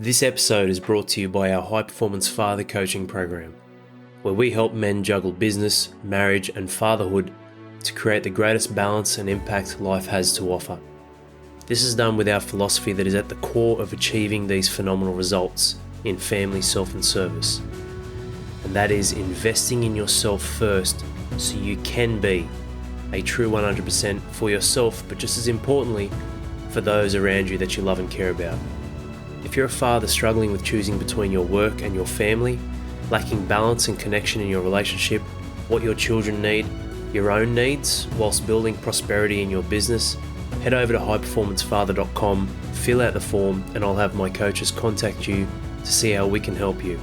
This episode is brought to you by our High Performance Father Coaching Program, where we help men juggle business, marriage, and fatherhood to create the greatest balance and impact life has to offer. This is done with our philosophy that is at the core of achieving these phenomenal results in family, self, and service. And that is investing in yourself first so you can be a true 100% for yourself, but just as importantly, for those around you that you love and care about. If you're a father struggling with choosing between your work and your family, lacking balance and connection in your relationship, what your children need, your own needs, whilst building prosperity in your business, head over to highperformancefather.com, fill out the form, and I'll have my coaches contact you to see how we can help you.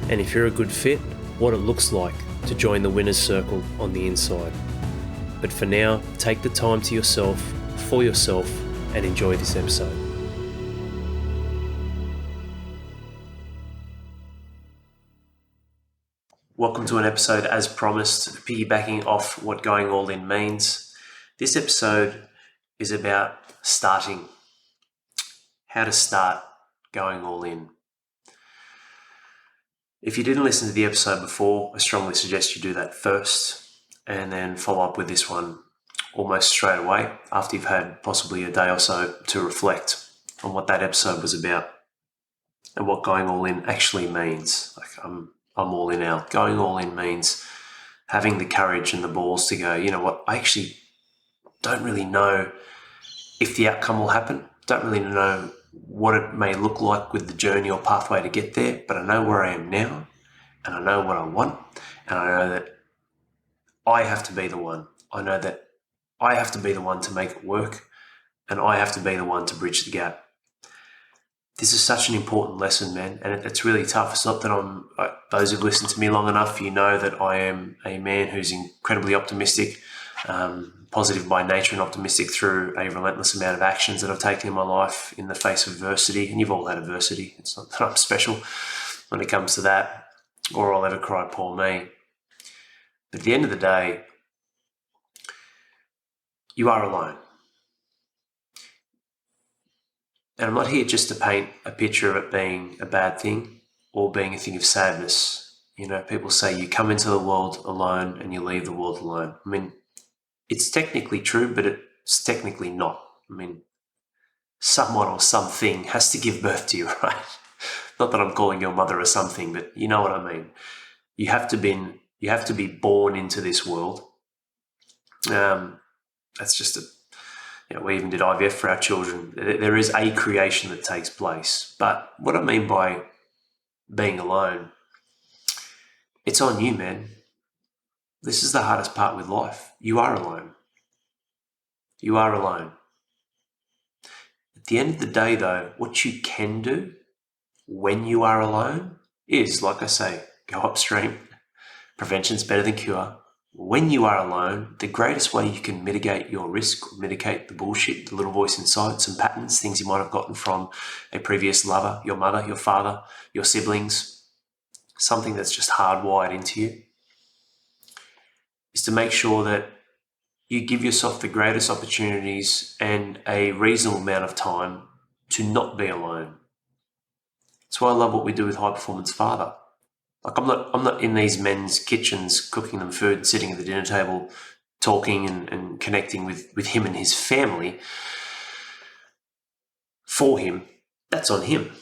And if you're a good fit, what it looks like to join the winner's circle on the inside. But for now, take the time to yourself, for yourself, and enjoy this episode. Welcome to an episode, as promised, piggybacking off what going all in means. This episode is about starting, how to start going all in. If you didn't listen to the episode before, I strongly suggest you do that first and then follow up with this one almost straight away after you've had possibly a day or so to reflect on what that episode was about and what going all in actually means. I'm all in now. Going all in means having the courage and the balls to go, you know what, I actually don't really know if the outcome will happen. Don't really know what it may look like with the journey or pathway to get there, but I know where I am now and I know what I want, and I know that I have to be the one. I know that I have to be the one to make it work, and I have to be the one to bridge the gap. This is such an important lesson, man, and it's really tough. It's not that those who've listened to me long enough, you know that I am a man who's incredibly optimistic, positive by nature and optimistic through a relentless amount of actions that I've taken in my life in the face of adversity. And you've all had adversity. It's not that I'm special when it comes to that, or I'll ever cry poor me. But at the end of the day, you are alone. And I'm not here just to paint a picture of it being a bad thing or being a thing of sadness. You know, people say you come into the world alone and you leave the world alone. I mean, it's technically true, but it's technically not. I mean, someone or something has to give birth to you, right? Not that I'm calling your mother or something, but you know what I mean. You have to be born into this world. That's just we even did IVF for our children. There is a creation that takes place. But what I mean by being alone, it's on you, man. This is the hardest part with life. You are alone. You are alone. At the end of the day, though, what you can do when you are alone is, like I say, go upstream. Prevention's better than cure. When you are alone, the greatest way you can mitigate your risk, mitigate the bullshit, the little voice inside, some patterns, things you might have gotten from a previous lover, your mother, your father, your siblings, something that's just hardwired into you, is to make sure that you give yourself the greatest opportunities and a reasonable amount of time to not be alone. That's why I love what we do with High Performance Father. Like I'm not in these men's kitchens cooking them food, sitting at the dinner table, talking and connecting with him and his family for him. That's on him.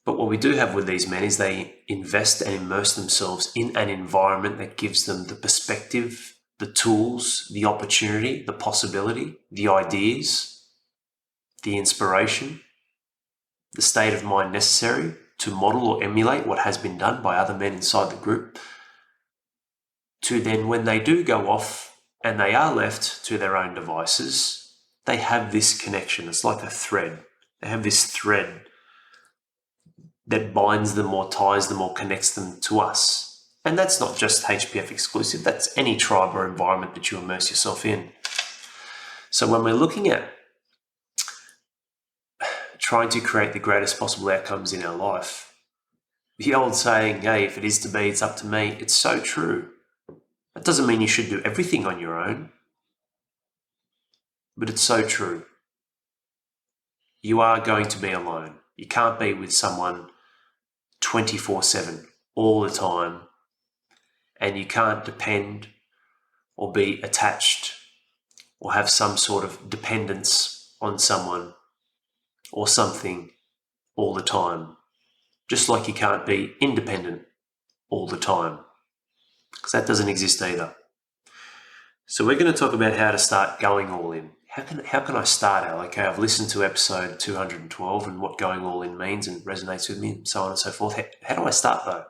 But what we do have with these men is they invest and immerse themselves in an environment that gives them the perspective, the tools, the opportunity, the possibility, the ideas, the inspiration, the state of mind necessary to model or emulate what has been done by other men inside the group, to then when they do go off and they are left to their own devices, they have this connection. It's like a thread. They have this thread that binds them or ties them or connects them to us. And that's not just HPF exclusive. That's any tribe or environment that you immerse yourself in. So when we're looking at trying to create the greatest possible outcomes in our life, the old saying, hey, if it is to be, it's up to me, it's so true. That doesn't mean you should do everything on your own, but it's so true. You are going to be alone. You can't be with someone 24/7 all the time, and you can't depend or be attached or have some sort of dependence on someone or something all the time. Just like you can't be independent all the time, because that doesn't exist either. So we're going to talk about how to start going all in. How can I start out? Okay, I've listened to episode 212 and what going all in means and resonates with me and so on and so forth. How do I start though?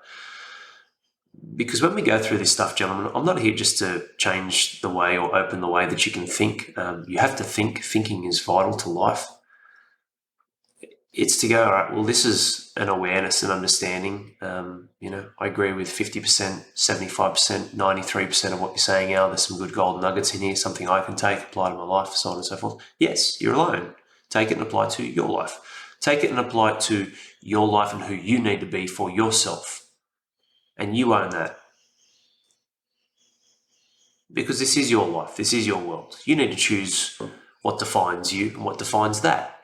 Because when we go through this stuff, gentlemen, I'm not here just to change the way or open the way that you can think. You have to think. Thinking is vital to life. It's to go, all right, well, this is an awareness and understanding. I agree with 50%, 75%, 93% of what you're saying, Al. There's some good gold nuggets in here, something I can take, apply to my life, so on and so forth. Yes, you're alone. Take it and apply it to your life. Take it and apply it to your life and who you need to be for yourself. And you own that. Because this is your life. This is your world. You need to choose what defines you and what defines that.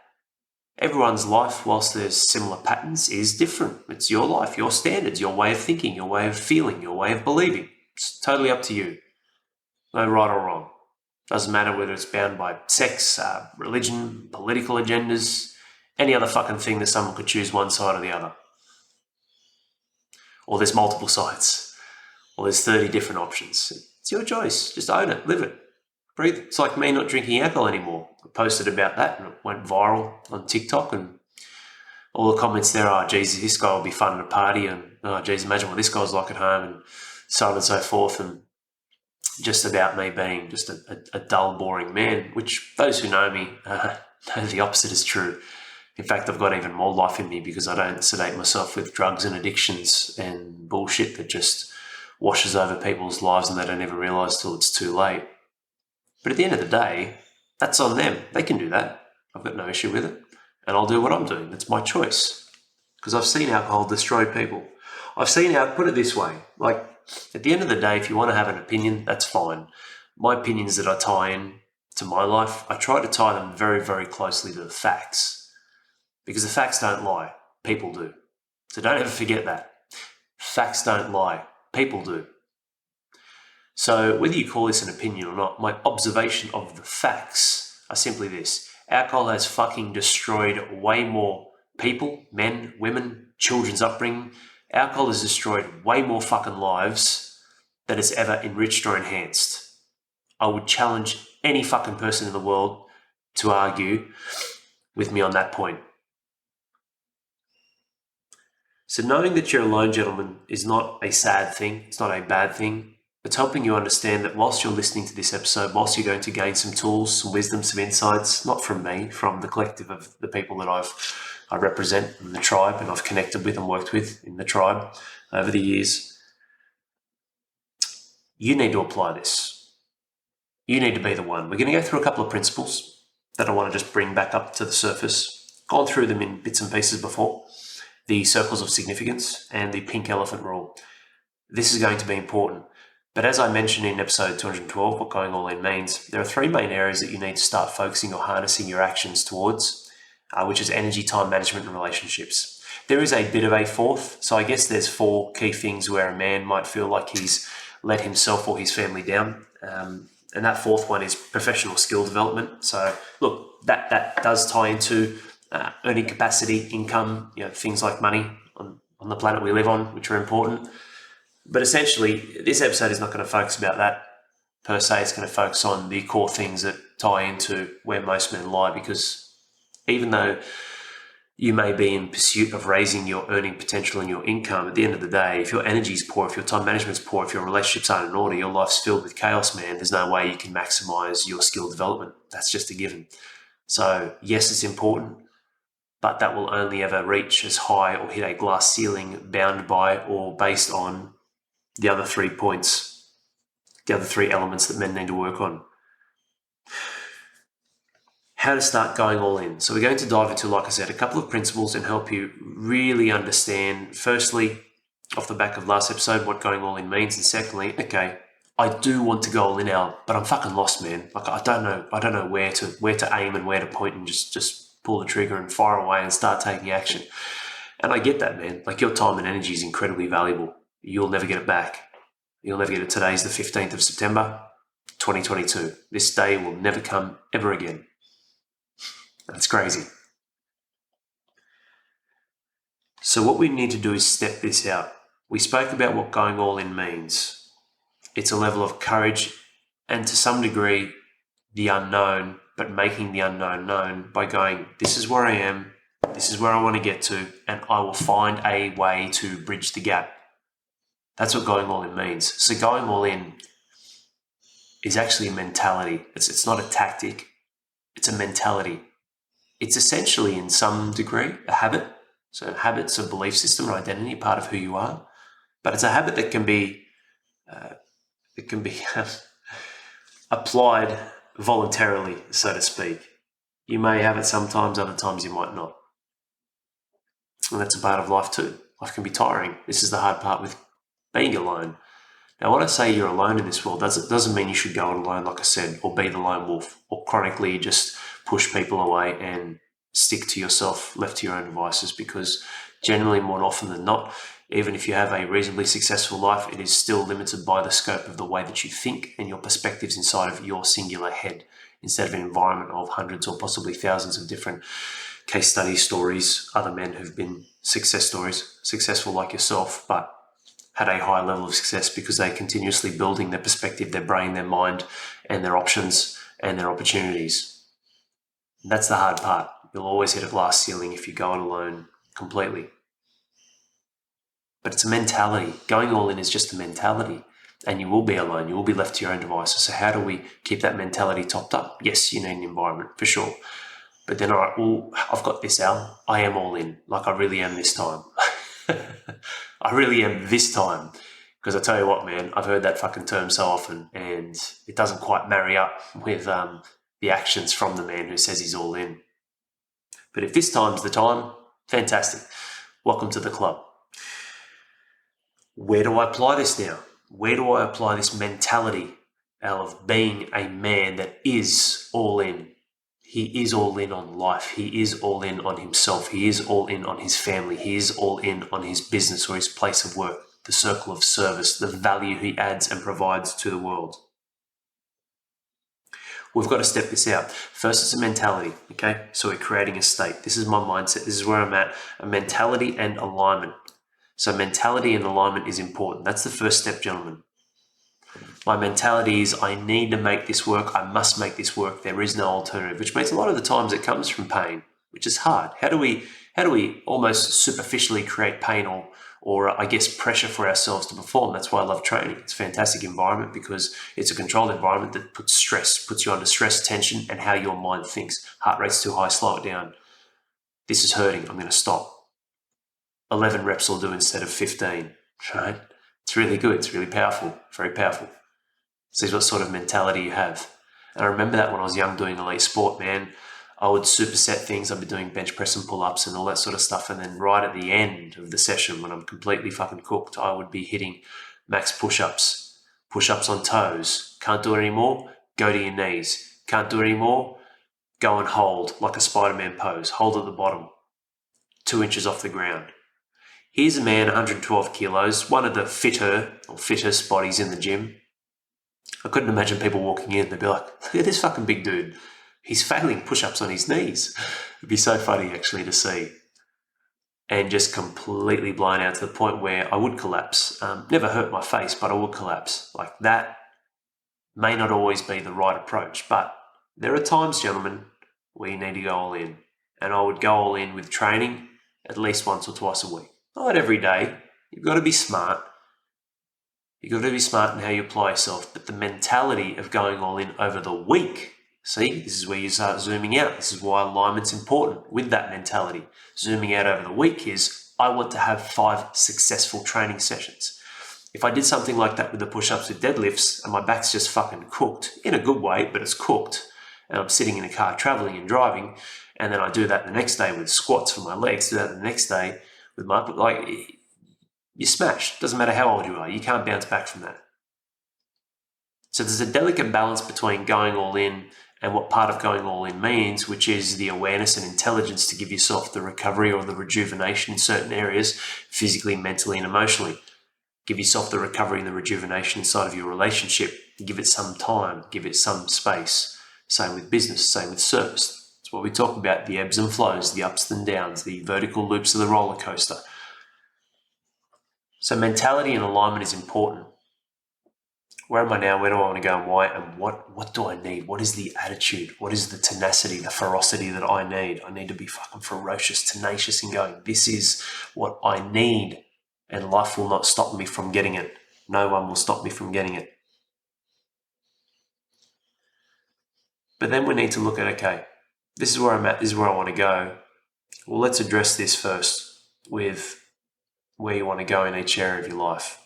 Everyone's life, whilst there's similar patterns, is different. It's your life, your standards, your way of thinking, your way of feeling, your way of believing. It's totally up to you. No right or wrong. Doesn't matter whether it's bound by sex, religion, political agendas, any other fucking thing that someone could choose one side or the other. Or there's multiple sides. Or there's 30 different options. It's your choice. Just own it. Live it. Breathe. It's like me not drinking alcohol anymore. I posted about that and it went viral on TikTok, and all the comments there are, geez, this guy will be fun at a party, and oh, geez, imagine what this guy's like at home, and so on and so forth, and just about me being just a dull, boring man, which those who know me know the opposite is true. In fact, I've got even more life in me because I don't sedate myself with drugs and addictions and bullshit that just washes over people's lives and they don't ever realise till it's too late. But at the end of the day, that's on them. They can do that. I've got no issue with it. And I'll do what I'm doing. That's my choice. Because I've seen alcohol destroy people. Put it this way, like at the end of the day, if you want to have an opinion, that's fine. My opinions that I tie in to my life, I try to tie them very, very closely to the facts. Because the facts don't lie. People do. So don't ever forget that. Facts don't lie. People do. So whether you call this an opinion or not, my observation of the facts are simply this. Alcohol has fucking destroyed way more people, men, women, children's upbringing. Alcohol has destroyed way more fucking lives than it's ever enriched or enhanced. I would challenge any fucking person in the world to argue with me on that point. So knowing that you're alone, gentlemen, is not a sad thing. It's not a bad thing. It's helping you understand that whilst you're listening to this episode, whilst you're going to gain some tools, some wisdom, some insights, not from me, from the collective of the people that I represent in the tribe and I've connected with and worked with in the tribe over the years, you need to apply this. You need to be the one. We're going to go through a couple of principles that I want to just bring back up to the surface. Gone through them in bits and pieces before. The circles of significance and the pink elephant rule. This is going to be important. But as I mentioned in episode 212, what going all in means, there are three main areas that you need to start focusing or harnessing your actions towards, which is energy, time management, and relationships. There is a bit of a fourth. So I guess there's four key things where a man might feel like he's let himself or his family down. And that fourth one is professional skill development. So look, that does tie into earning capacity, income, things like money on the planet we live on, which are important. But essentially, this episode is not going to focus about that per se. It's going to focus on the core things that tie into where most men lie, because even though you may be in pursuit of raising your earning potential and your income, at the end of the day, if your energy is poor, if your time management is poor, if your relationships aren't in order, your life's filled with chaos, man, there's no way you can maximize your skill development. That's just a given. So yes, it's important, but that will only ever reach as high or hit a glass ceiling bound by or based on the other 3 points, the other 3 elements that men need to work on. How to start going all in. So we're going to dive into, like I said, a couple of principles and help you really understand, firstly, off the back of last episode, what going all in means. And secondly, okay, I do want to go all in now, but I'm fucking lost, man. Like I don't know where to aim and where to point and just pull the trigger and fire away and start taking action. And I get that, man. Like, your time and energy is incredibly valuable. You'll never get it back. You'll never get it. Today's the 15th of September, 2022. This day will never come ever again. That's crazy. So what we need to do is step this out. We spoke about what going all in means. It's a level of courage and, to some degree, the unknown, but making the unknown known by going, this is where I am, this is where I want to get to, and I will find a way to bridge the gap. That's what going all in means. So going all in is actually a mentality. It's not a tactic. It's a mentality. It's essentially, in some degree, a habit. So habit's a belief system, an identity, part of who you are. But it's a habit that can be applied voluntarily, so to speak. You may have it sometimes, other times you might not. And that's a part of life too. Life can be tiring. This is the hard part with being alone. Now, when I say you're alone in this world, doesn't mean you should go it alone, like I said, or be the lone wolf, or chronically just push people away and stick to yourself, left to your own devices, because generally, more often than not, even if you have a reasonably successful life, it is still limited by the scope of the way that you think and your perspectives inside of your singular head, instead of an environment of hundreds or possibly thousands of different case study stories, other men who've been successful like yourself, but had a high level of success because they're continuously building their perspective, their brain, their mind, and their options and their opportunities. And that's the hard part. You'll always hit a glass ceiling if you go it alone completely. But it's a mentality. Going all in is just a mentality. And you will be alone. You will be left to your own devices. So how do we keep that mentality topped up? Yes, you need an environment, for sure. But then, all right, well, I've got this, Al. I am all in. Like, I really am this time. I really am this time. Because I tell you what, man, I've heard that fucking term so often, and it doesn't quite marry up with the actions from the man who says he's all in. But if this time's the time, fantastic. Welcome to the club. Where do I apply this now? Where do I apply this mentality of being a man that is all in? He is all in on life. He is all in on himself. He is all in on his family. He is all in on his business or his place of work, the circle of service, the value he adds and provides to the world. We've got to step this out. First, it's a mentality, okay? So we're creating a state. This is my mindset. This is where I'm at. A mentality and alignment. So mentality and alignment is important. That's the first step, gentlemen. My mentality is I need to make this work. I must make this work. There is no alternative, which means a lot of the times it comes from pain, which is hard. How do we almost superficially create pain or I guess pressure for ourselves to perform? That's why I love training. It's a fantastic environment because it's a controlled environment that puts you under stress, tension, and how your mind thinks. Heart rate's too high, slow it down. This is hurting, I'm going to stop. 11 reps will do instead of 15, right? It's really good. It's really powerful, very powerful. So what sort of mentality you have. And I remember that when I was young doing elite sport, man, I would superset things. I'd be doing bench press and pull-ups and all that sort of stuff. And then right at the end of the session, when I'm completely fucking cooked, I would be hitting max push-ups on toes. Can't do it anymore? Go to your knees. Can't do it anymore? Go and hold like a Spider-Man pose. Hold at the bottom, 2 inches off the ground. Here's a man, 112 kilos, one of the fittest bodies in the gym. I couldn't imagine people walking in. They'd be like, look at this fucking big dude. He's failing push-ups on his knees. It'd be so funny actually to see. And just completely blown out to the point where I would collapse. Never hurt my face, but I would collapse. Like, that may not always be the right approach. But there are times, gentlemen, where you need to go all in. And I would go all in with training at least once or twice a week. Not every day. You've got to be smart. You've got to be smart in how you apply yourself. But the mentality of going all in over the week, see, this is where you start zooming out. This is why alignment's important with that mentality. Zooming out over the week is, I want to have 5 successful training sessions. If I did something like that with the push-ups with deadlifts and my back's just fucking cooked, in a good way, but it's cooked, and I'm sitting in a car traveling and driving, and then I do that the next day with squats for my legs, do that the next day with my, like, you're smashed. Doesn't matter how old you are. You can't bounce back from that. So there's a delicate balance between going all in and what part of going all in means, which is the awareness and intelligence to give yourself the recovery or the rejuvenation in certain areas, physically, mentally, and emotionally. Give yourself the recovery and the rejuvenation inside of your relationship. Give it some time, give it some space. Same with business, same with service. It's what we talk about, the ebbs and flows, the ups and downs, the vertical loops of the roller coaster. So mentality and alignment is important. Where am I now? Where do I want to go and why? And what do I need? What is the attitude? What is the tenacity, the ferocity that I need? I need to be fucking ferocious, tenacious and going, this is what I need. And life will not stop me from getting it. No one will stop me from getting it. But then we need to look at, okay, this is where I'm at, this is where I want to go. Well, let's address this first with where you want to go in each area of your life.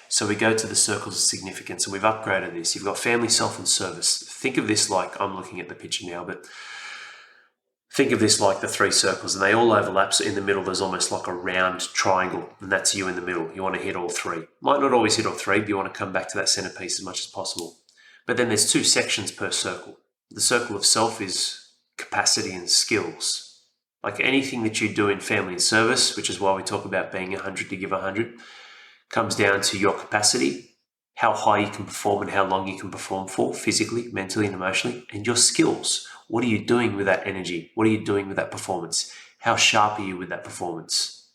So we go to the circles of significance, and we've upgraded this. You've got family, self, and service. Think of this like, I'm looking at the picture now, but think of this like the three circles, and they all overlap. So in the middle, there's almost like a round triangle, and that's you in the middle. You want to hit all three. Might not always hit all three, but you want to come back to that centerpiece as much as possible. But then there's two sections per circle. The circle of self is capacity and skills. Like anything that you do in family and service, which is why we talk about being 100 to give 100, comes down to your capacity, how high you can perform and how long you can perform for, physically, mentally, and emotionally, and your skills. What are you doing with that energy? What are you doing with that performance? How sharp are you with that performance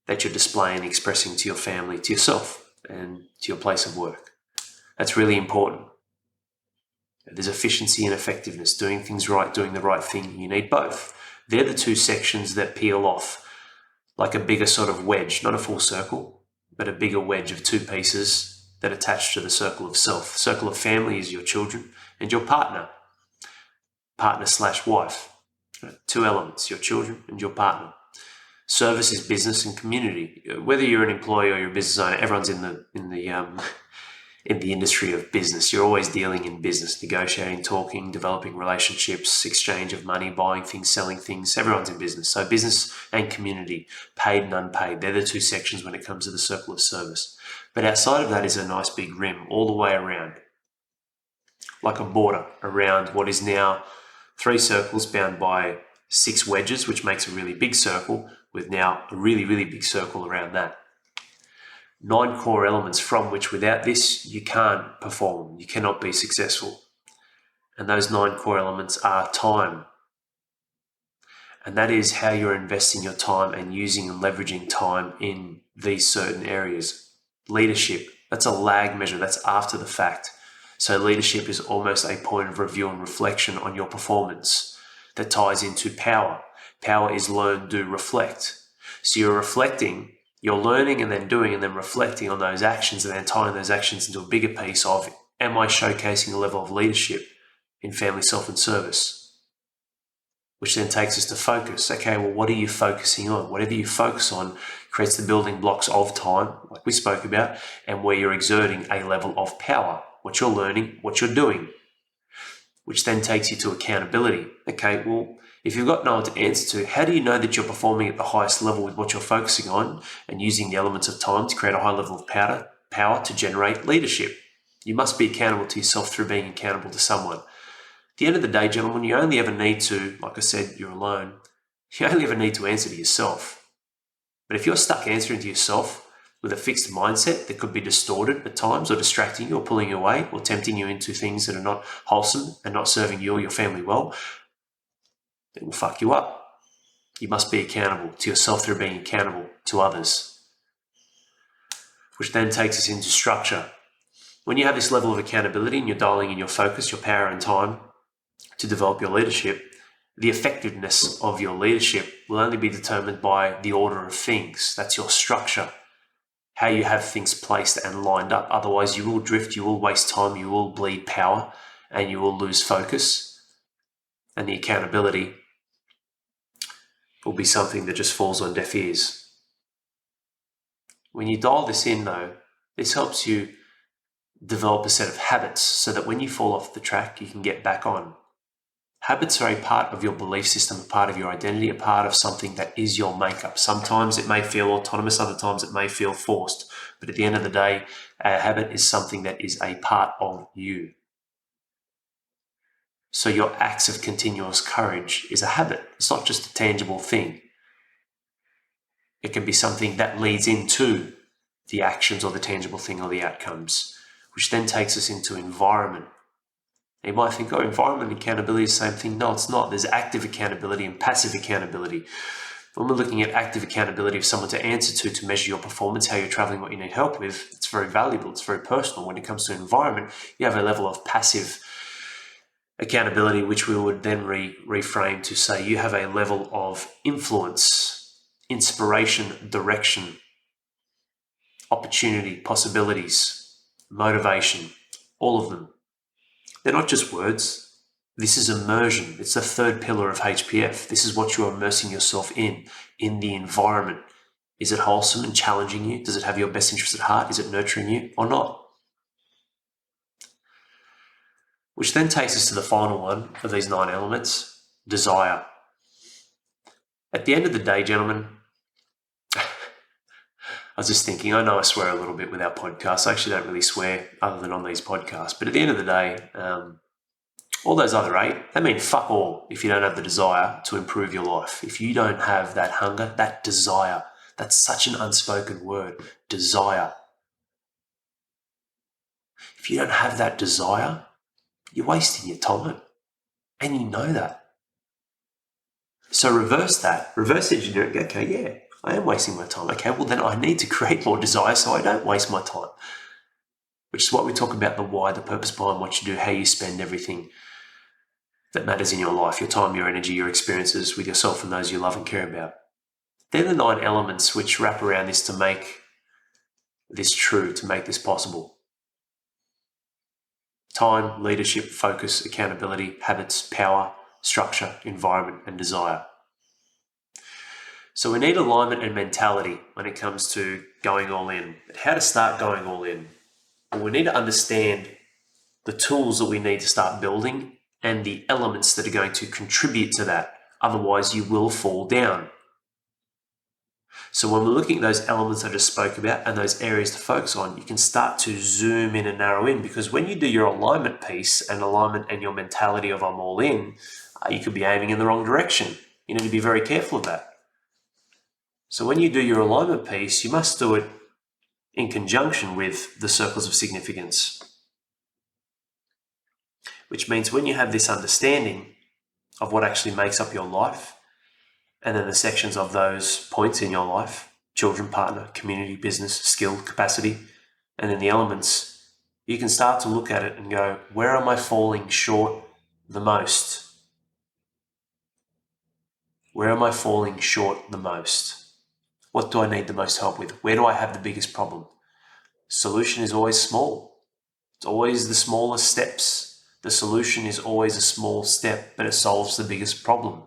that you're displaying, expressing to your family, to yourself, and to your place of work? That's really important. There's efficiency and effectiveness, doing things right, doing the right thing. You need both. They're the two sections that peel off like a bigger sort of wedge, not a full circle, but a bigger wedge of two pieces that attach to the circle of self. Circle of family is your children and your partner / wife. Two elements, your children and your partner. Service is business and community. Whether you're an employee or you're a business owner, everyone's in the industry of business. You're always dealing in business, negotiating, talking, developing relationships, exchange of money, buying things, selling things. Everyone's in business. So business and community, paid and unpaid, they're the two sections when it comes to the circle of service. But outside of that is a nice big rim all the way around, like a border around what is now three circles bound by 6 wedges, which makes a really big circle, with now a really, really big circle around that. 9 core elements from which without this you can't perform, you cannot be successful. And those 9 core elements are time. And that is how you're investing your time and using and leveraging time in these certain areas. Leadership, that's a lag measure, that's after the fact. So leadership is almost a point of review and reflection on your performance that ties into power. Power is learn, do, reflect. So you're reflecting, you're learning and then doing and then reflecting on those actions and then tying those actions into a bigger piece of, am I showcasing a level of leadership in family, self, and service? Which then takes us to focus. Okay, well, what are you focusing on? Whatever you focus on creates the building blocks of time, like we spoke about, and where you're exerting a level of power, what you're learning, what you're doing, which then takes you to accountability. Okay, well, if you've got no one to answer to, how do you know that you're performing at the highest level with what you're focusing on and using the elements of time to create a high level of power to generate leadership? You must be accountable to yourself through being accountable to someone. At the end of the day, gentlemen, you only ever need to, like I said, you're alone, you only ever need to answer to yourself. But if you're stuck answering to yourself with a fixed mindset that could be distorted at times or distracting you or pulling you away or tempting you into things that are not wholesome and not serving you or your family well, it will fuck you up. You must be accountable to yourself through being accountable to others, which then takes us into structure. When you have this level of accountability and you're dialing in your focus, your power and time to develop your leadership, the effectiveness of your leadership will only be determined by the order of things. That's your structure, how you have things placed and lined up. Otherwise, you will drift, you will waste time, you will bleed power, and you will lose focus. And the accountability will be something that just falls on deaf ears. When you dial this in, though, this helps you develop a set of habits so that when you fall off the track, you can get back on. Habits are a part of your belief system, a part of your identity, a part of something that is your makeup. Sometimes it may feel autonomous, other times it may feel forced. But at the end of the day, a habit is something that is a part of you. So your acts of continuous courage is a habit. It's not just a tangible thing. It can be something that leads into the actions or the tangible thing or the outcomes, which then takes us into environment. You might think, oh, environment and accountability is the same thing. No, it's not. There's active accountability and passive accountability. When we're looking at active accountability of someone to answer to measure your performance, how you're traveling, what you need help with, it's very valuable. It's very personal. When it comes to environment, you have a level of passive accountability, which we would then reframe to say you have a level of influence, inspiration, direction, opportunity, possibilities, motivation, all of them. They're not just words. This is immersion. It's the third pillar of HPF. This is what you're immersing yourself in the environment. Is it wholesome and challenging you? Does it have your best interest at heart? Is it nurturing you or not? Which then takes us to the final one of these 9 elements, desire. At the end of the day, gentlemen, I was just thinking, I know I swear a little bit with our podcasts. I actually don't really swear other than on these podcasts. But at the end of the day, all those other 8, they mean fuck all if you don't have the desire to improve your life. If you don't have that hunger, that desire, that's such an unspoken word, desire. If you don't have that desire, you're wasting your time. And you know that. So reverse that. Reverse engineer it. Go, okay, yeah, I am wasting my time. Okay, well then I need to create more desire so I don't waste my time. Which is what we talk about, the why, the purpose behind what you do, how you spend everything that matters in your life, your time, your energy, your experiences with yourself and those you love and care about. They're the 9 elements which wrap around this to make this true, to make this possible. Time, leadership, focus, accountability, habits, power, structure, environment, and desire. So we need alignment and mentality when it comes to going all in. But how to start going all in? Well, we need to understand the tools that we need to start building and the elements that are going to contribute to that. Otherwise, you will fall down. So when we're looking at those elements I just spoke about and those areas to focus on, you can start to zoom in and narrow in, because when you do your alignment piece and alignment and your mentality of I'm all in, you could be aiming in the wrong direction. You need to be very careful of that. So when you do your alignment piece, you must do it in conjunction with the circles of significance, which means when you have this understanding of what actually makes up your life, and then the sections of those points in your life, children, partner, community, business, skill, capacity, and then the elements, you can start to look at it and go, where am I falling short the most? Where am I falling short the most? What do I need the most help with? Where do I have the biggest problem? Solution is always small. It's always the smallest steps. The solution is always a small step, but it solves the biggest problem.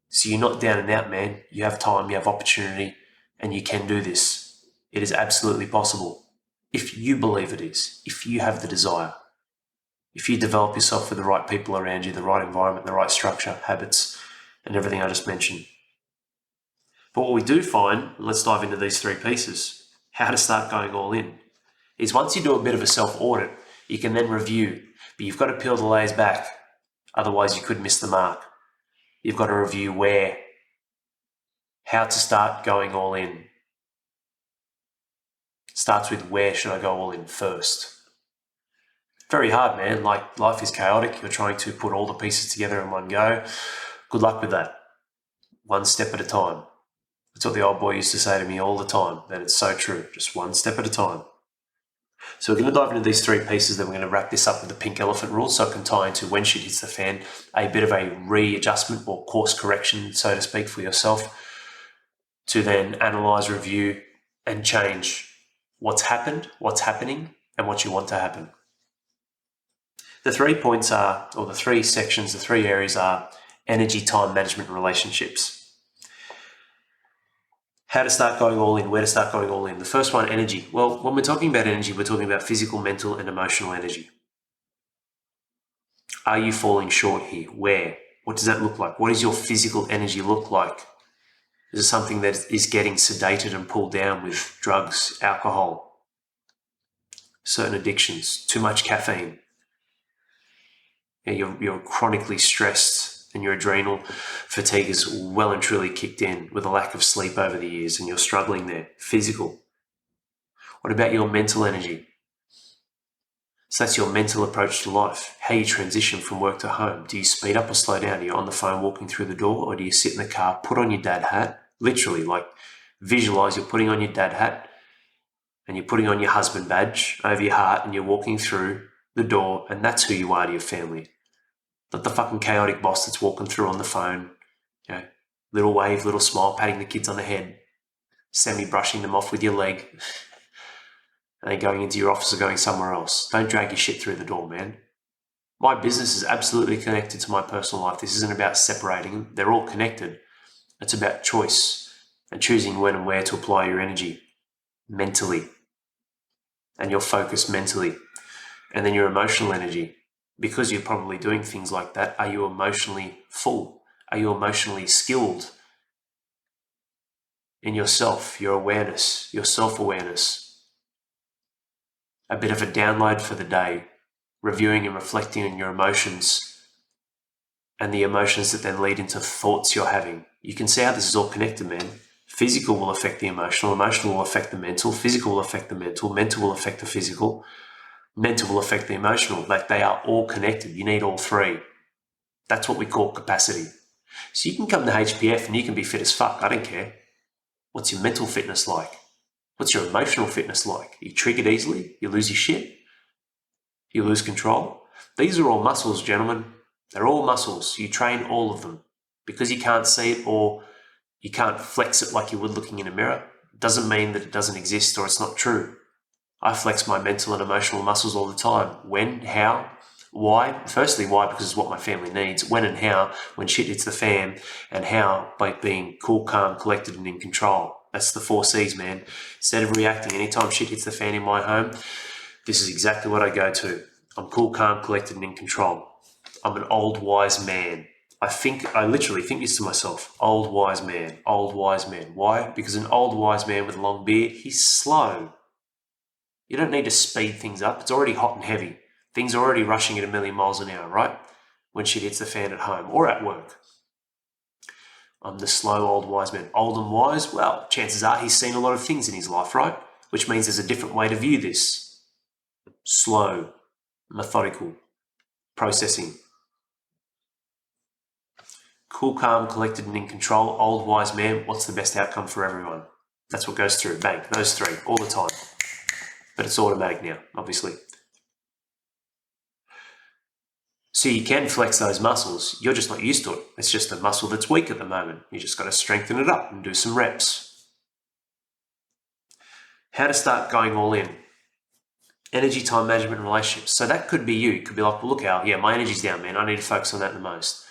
So you're not down and out, man. You have time, you have opportunity, and you can do this. It is absolutely possible. If you believe it is, if you have the desire, if you develop yourself with the right people around you, the right environment, the right structure, habits, and everything I just mentioned. But what we do find, and let's dive into these 3 pieces, how to start going all in, is once you do a bit of a self-audit, you can then review, but you've got to peel the layers back. Otherwise, you could miss the mark. You've got to review how to start going all in. Starts with where should I go all in first. Very hard, man. Like, life is chaotic. You're trying to put all the pieces together in one go. Good luck with that. One step at a time. That's what the old boy used to say to me all the time, and it's so true. Just one step at a time. So we're going to dive into these 3 pieces, then we're going to wrap this up with the pink elephant rule, so it can tie into when shit hits the fan, a bit of a readjustment or course correction, so to speak, for yourself, to then analyze, review, and change what's happened, what's happening, and what you want to happen. The 3 points are, or the 3 sections, the 3 areas are energy, time management, and relationships. How to start going all in, where to start going all in. The first one, energy. Well, when we're talking about energy, we're talking about physical, mental, and emotional energy. Are you falling short here? Where? What does that look like? What does your physical energy look like? Is it something that is getting sedated and pulled down with drugs, alcohol, certain addictions, too much caffeine? You're chronically stressed and your adrenal fatigue is well and truly kicked in with a lack of sleep over the years and you're struggling there. Physical. What about your mental energy? So that's your mental approach to life, how you transition from work to home. Do you speed up or slow down? Are you on the phone walking through the door, or do you sit in the car, put on your dad hat, literally like visualize you're putting on your dad hat and you're putting on your husband badge over your heart and you're walking through the door and that's who you are to your family. Not the fucking chaotic boss that's walking through on the phone, little wave, little smile, patting the kids on the head, semi-brushing them off with your leg, and then going into your office or going somewhere else. Don't drag your shit through the door, man. My business is absolutely connected to my personal life. This isn't about separating them. They're all connected. It's about choice and choosing when and where to apply your energy mentally and your focus mentally. And then your emotional energy. Because you're probably doing things like that, are you emotionally full? Are you emotionally skilled in yourself, your awareness, your self-awareness? A bit of a download for the day, reviewing and reflecting on your emotions and the emotions that then lead into thoughts you're having. You can see how this is all connected, man. Physical will affect the emotional will affect the mental, physical will affect the mental will affect the physical, mental will affect the emotional. Like they are all connected. You need all three. That's what we call capacity. So you can come to HPF and you can be fit as fuck. I don't care. What's your mental fitness like? What's your emotional fitness like? You triggered easily? You lose your shit? You lose control? These are all muscles, gentlemen. They're all muscles. You train all of them. Because you can't see it or you can't flex it like you would looking in a mirror, doesn't mean that it doesn't exist or it's not true. I flex my mental and emotional muscles all the time. When? How? Why? Firstly, why? Because it's what my family needs. When and how? When shit hits the fan. And how? By being cool, calm, collected, and in control. That's the 4 C's, man. Instead of reacting anytime shit hits the fan in my home, this is exactly what I go to. I'm cool, calm, collected, and in control. I'm an old, wise man. I literally think this to myself. Old, wise man. Old, wise man. Why? Because an old, wise man with a long beard, he's slow. You don't need to speed things up. It's already hot and heavy. Things are already rushing at 1,000,000 miles an hour, right? When shit hits the fan at home or at work. I'm the slow old wise man. Old and wise? Well, chances are he's seen a lot of things in his life, right? Which means there's a different way to view this. Slow, methodical, processing. Cool, calm, collected, and in control. Old, wise man. What's the best outcome for everyone? That's what goes through. Bang. Those 3 all the time. But it's automatic now, obviously. So you can flex those muscles. You're just not used to it. It's just a muscle that's weak at the moment. You just got to strengthen it up and do some reps. How to start going all in. Energy, time management, and relationships. So that could be you. You could be like, well, look, Al, yeah, my energy's down, man. I need to focus on that the most.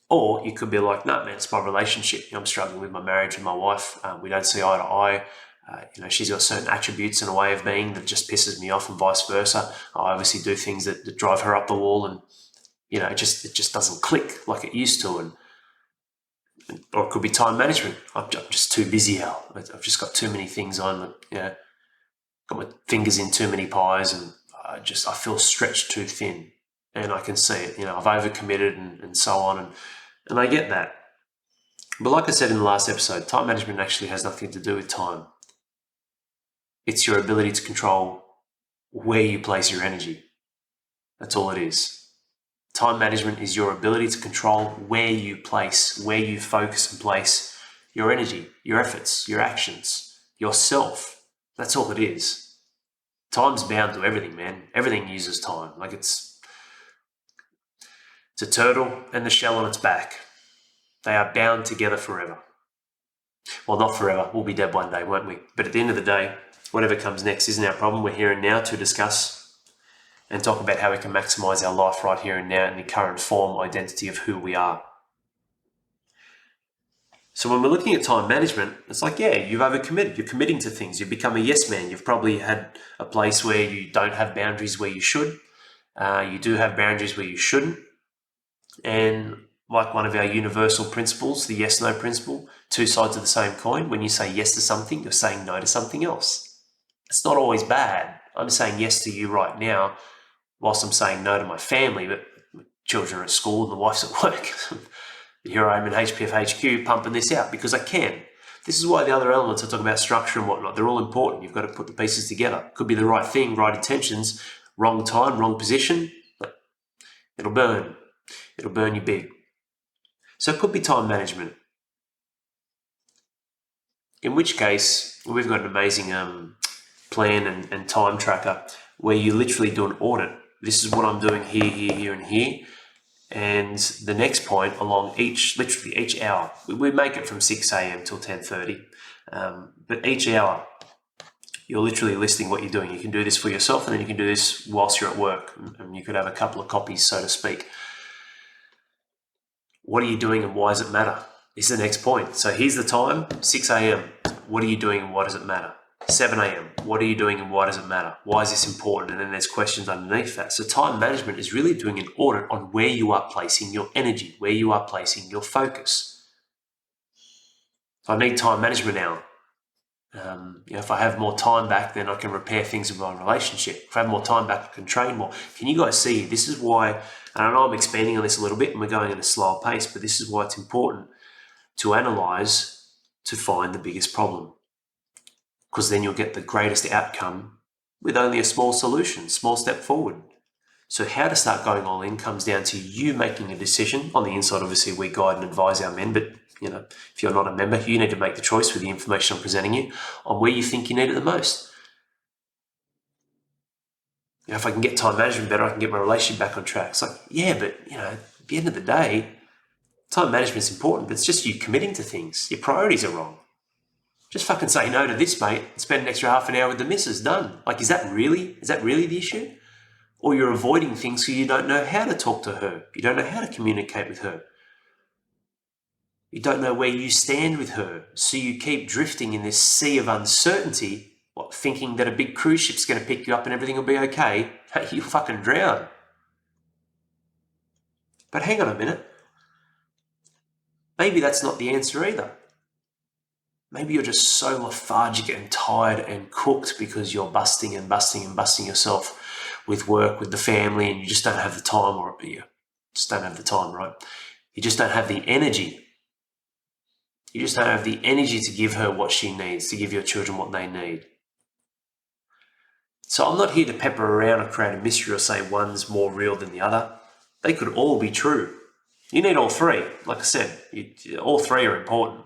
Or you could be like, no, man, it's my relationship. I'm struggling with my marriage with my wife. We don't see eye to eye. She's got certain attributes and a way of being that just pisses me off and vice versa. I obviously do things that drive her up the wall and, it just doesn't click like it used to. Or it could be time management. I'm just too busy, Al. I've just got too many things on, got my fingers in too many pies and I feel stretched too thin. And I can see it, I've overcommitted and so on. And I get that. But like I said in the last episode, time management actually has nothing to do with time. It's your ability to control where you place your energy. That's all it is. Time management is your ability to control where you focus and place your energy, your efforts, your actions, yourself. That's all it is. Time's bound to everything, man. Everything uses time. Like it's a turtle and the shell on its back. They are bound together forever. Well, not forever. We'll be dead one day, won't we? But at the end of the day, whatever comes next isn't our problem. We're here and now to discuss and talk about how we can maximize our life right here and now in the current form, identity of who we are. So when we're looking at time management, it's like, yeah, you've overcommitted. You're committing to things. You've become a yes man. You've probably had a place where you don't have boundaries where you should. You do have boundaries where you shouldn't. And like one of our universal principles, the yes-no principle, 2 sides of the same coin. When you say yes to something, you're saying no to something else. It's not always bad. I'm saying yes to you right now whilst I'm saying no to my family, but children are at school and the wife's at work. Here I am in HPF HQ pumping this out because I can. This is why the other elements I talk about, structure and whatnot, they're all important. You've got to put the pieces together. Could be the right thing, right intentions, wrong time, wrong position. But it'll burn. It'll burn you big. So it could be time management. In which case, we've got an amazing plan and time tracker where you literally do an audit. This is what I'm doing here, here, here, and here. And the next point along literally each hour, we make it from 6 a.m. till 10:30. But each hour, you're literally listing what you're doing. You can do this for yourself, and then you can do this whilst you're at work. And you could have a couple of copies, so to speak. What are you doing and why does it matter? This is the next point. So here's the time, 6 a.m. What are you doing and why does it matter? 7 a.m. What are you doing and why does it matter? Why is this important? And then there's questions underneath that. So time management is really doing an audit on where you are placing your energy, where you are placing your focus. I need time management now. If I have more time back, then I can repair things in my relationship. If I have more time back, I can train more. Can you guys see? This is why, and I know I'm expanding on this a little bit and we're going at a slower pace, but this is why it's important to analyze to find the biggest problem. Because then you'll get the greatest outcome with only a small solution, small step forward. So how to start going all in comes down to you making a decision. On the inside, obviously, we guide and advise our men, but if you're not a member, you need to make the choice with the information I'm presenting you on where you think you need it the most. If I can get time management better, I can get my relationship back on track. It's like, yeah, but at the end of the day, time management's important, but it's just you committing to things. Your priorities are wrong. Just fucking say no to this, mate, and spend an extra half an hour with the missus. Done. Like, is that really the issue? Or you're avoiding things because you don't know how to talk to her. You don't know how to communicate with her. You don't know where you stand with her. So you keep drifting in this sea of uncertainty, thinking that a big cruise ship's going to pick you up and everything will be okay. Hey, you'll fucking drown. But hang on a minute. Maybe that's not the answer either. Maybe you're just so lethargic and tired and cooked because you're busting yourself with work, with the family, and you just don't have the time, or you just don't have the time, right? You just don't have the energy. You just don't have the energy to give her what she needs, to give your children what they need. So I'm not here to pepper around or create a mystery or say one's more real than the other. They could all be true. You need all three. Like I said, all three are important.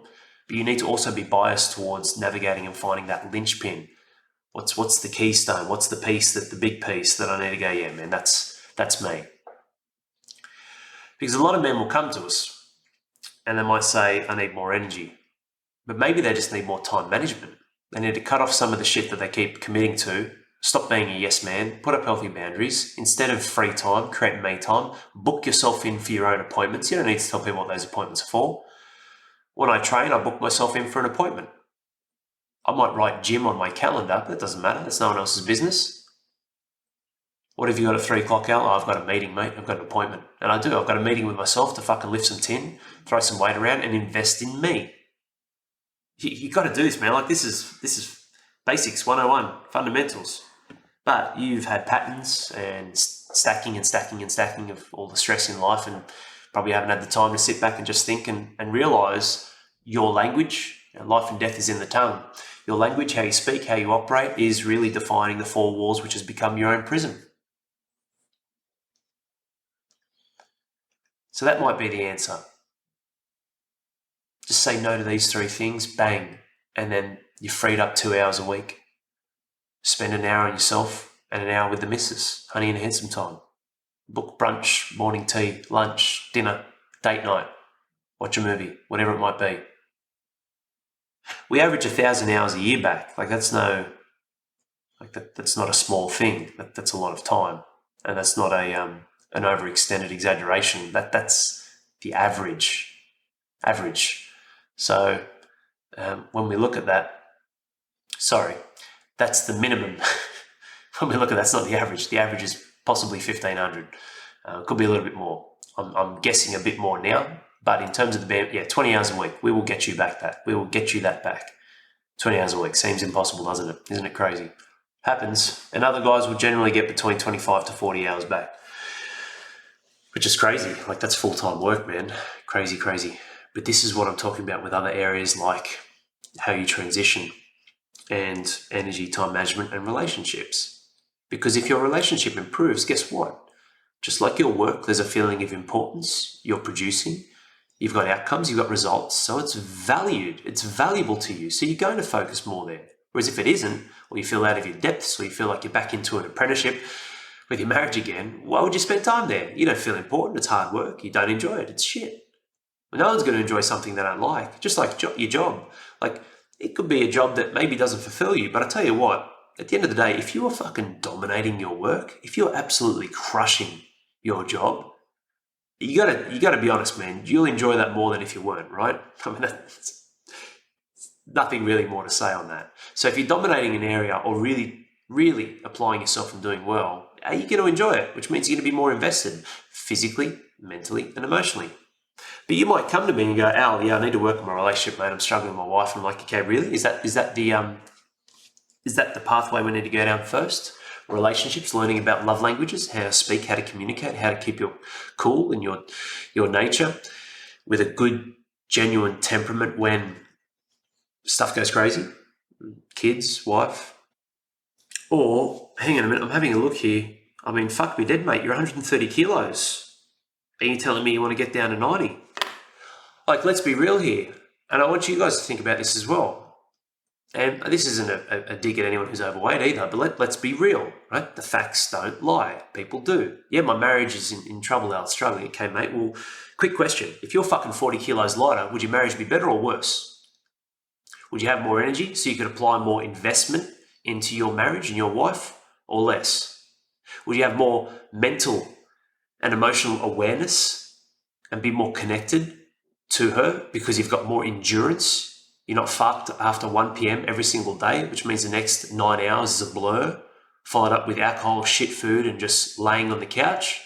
But you need to also be biased towards navigating and finding that linchpin. What's the keystone? What's the piece, the big piece that I need to go, yeah, man, that's me. Because a lot of men will come to us and they might say, I need more energy. But maybe they just need more time management. They need to cut off some of the shit that they keep committing to, stop being a yes man, put up healthy boundaries. Instead of free time, create me time, book yourself in for your own appointments. You don't need to tell people what those appointments are for. When I train, I book myself in for an appointment. I might write gym on my calendar, but it doesn't matter. That's no one else's business. What have you got at 3 o'clock, Al? Oh, I've got a meeting, mate. I've got an appointment. And I do. I've got a meeting with myself to fucking lift some tin, throw some weight around, and invest in me. You got to do this, man. Like, this is basics 101, fundamentals. But you've had patterns and stacking of all the stress in life, and probably haven't had the time to sit back and just think and realize your language, life and death is in the tongue. Your language, how you speak, how you operate, is really defining the 4 walls, which has become your own prison. So that might be the answer. Just say no to these 3 things, bang, and then you're freed up 2 hours a week. Spend an hour on yourself and an hour with the missus, honey and handsome time. Book brunch, morning tea, lunch, dinner, date night, watch a movie, whatever it might be. We average 1,000 hours a year back. That's not a small thing. That's a lot of time, and that's not an overextended exaggeration. That's the average. So when we look at that, that's the minimum. When we look at that's not the average. The average is possibly 1,500. Could be a little bit more. I'm guessing a bit more now, but in terms of 20 hours a week, we will get you back that. We will get you that back. 20 hours a week seems impossible, doesn't it? Isn't it crazy? Happens. And other guys will generally get between 25 to 40 hours back. which is crazy. Like, that's full-time work, man. Crazy, crazy. But this is what I'm talking about with other areas like how you transition and energy, time management, and relationships. Because if your relationship improves, guess what? Just like your work, there's a feeling of importance. You're producing. You've got outcomes. You've got results. So it's valued. It's valuable to you. So you're going to focus more there. Whereas if it isn't, or you feel out of your depths, or you feel like you're back into an apprenticeship with your marriage again, why would you spend time there? You don't feel important. It's hard work. You don't enjoy it. It's shit. Well, no one's going to enjoy something they don't like. Just like your job. Like, it could be a job that maybe doesn't fulfill you, but I tell you what, at the end of the day, if you are fucking dominating your work, if you're absolutely crushing your job, you gotta be honest, man. You'll enjoy that more than if you weren't, right? I mean, that's nothing really more to say on that. So if you're dominating an area or really, really applying yourself and doing well, you're going to enjoy it, which means you're going to be more invested physically, mentally, and emotionally. But you might come to me and go, Al, yeah, I need to work on my relationship, mate. I'm struggling with my wife. And I'm like, okay, really? Is that the pathway we need to go down first? Relationships, learning about love languages, how to speak, how to communicate, how to keep your cool and your nature with a good, genuine temperament when stuff goes crazy, kids, wife. Or, hang on a minute, I'm having a look here. I mean, fuck me dead, mate. You're 130 kilos. Are you telling me you want to get down to 90? Like, let's be real here. And I want you guys to think about this as well. And this isn't a dig at anyone who's overweight either, but let's be real, right? The facts don't lie. People do. Yeah, my marriage is in trouble. I was struggling. Okay, mate. Well, quick question. If you're fucking 40 kilos lighter, would your marriage be better or worse? Would you have more energy so you could apply more investment into your marriage and your wife, or less? Would you have more mental and emotional awareness and be more connected to her because you've got more endurance? You're not fucked after 1 p.m. every single day, which means the next 9 hours is a blur, followed up with alcohol, shit food, and just laying on the couch.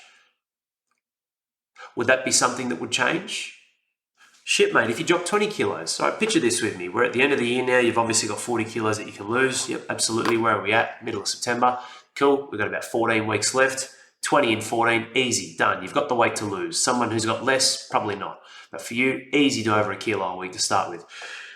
Would that be something that would change? Shit, mate, if you drop 20 kilos, all right, picture this with me. We're at the end of the year now. You've obviously got 40 kilos that you can lose. Yep, absolutely. Where are we at? Middle of September. Cool. We've got about 14 weeks left. 20 and 14, easy, done. You've got the weight to lose. Someone who's got less, probably not. But for you, easy to over a kilo a week to start with.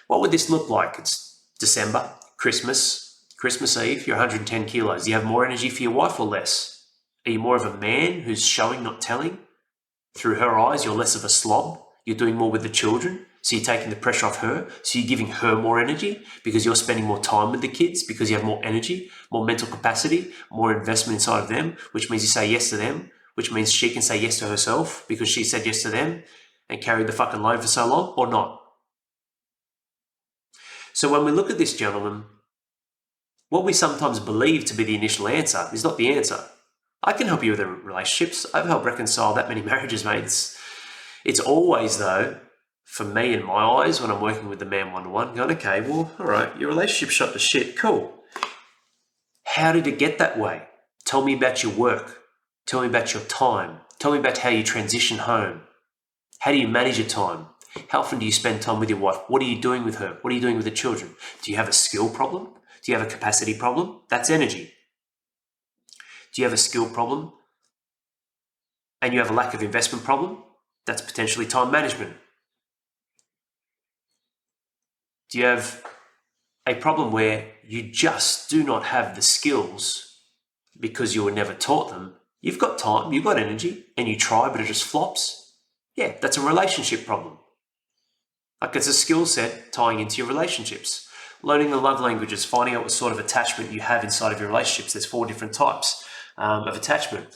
What would this look like? It's December, Christmas Eve, you're 110 kilos. Do you have more energy for your wife or less? Are you more of a man who's showing, not telling? Through her eyes, you're less of a slob. You're doing more with the children, so you're taking the pressure off her. So you're giving her more energy because you're spending more time with the kids, because you have more energy, more mental capacity, more investment inside of them, which means you say yes to them, which means she can say yes to herself because she said yes to them and carried the fucking load for so long, or not. So when we look at this, gentlemen, what we sometimes believe to be the initial answer is not the answer. I can help you with the relationships. I've helped reconcile that many marriages, mate. It's always, though, for me in my eyes, when I'm working with the man one-to-one, going, okay, well, all right, your relationship shot to shit, cool. How did it get that way? Tell me about your work. Tell me about your time. Tell me about how you transition home. How do you manage your time? How often do you spend time with your wife? What are you doing with her? What are you doing with the children? Do you have a skill problem? Do you have a capacity problem? That's energy. Do you have a skill problem and you have a lack of investment problem? That's potentially time management. Do you have a problem where you just do not have the skills because you were never taught them? You've got time, you've got energy, and you try, but it just flops? Yeah, that's a relationship problem. Like, it's a skill set tying into your relationships. Learning the love languages, finding out what sort of attachment you have inside of your relationships. There's 4 different types of attachment.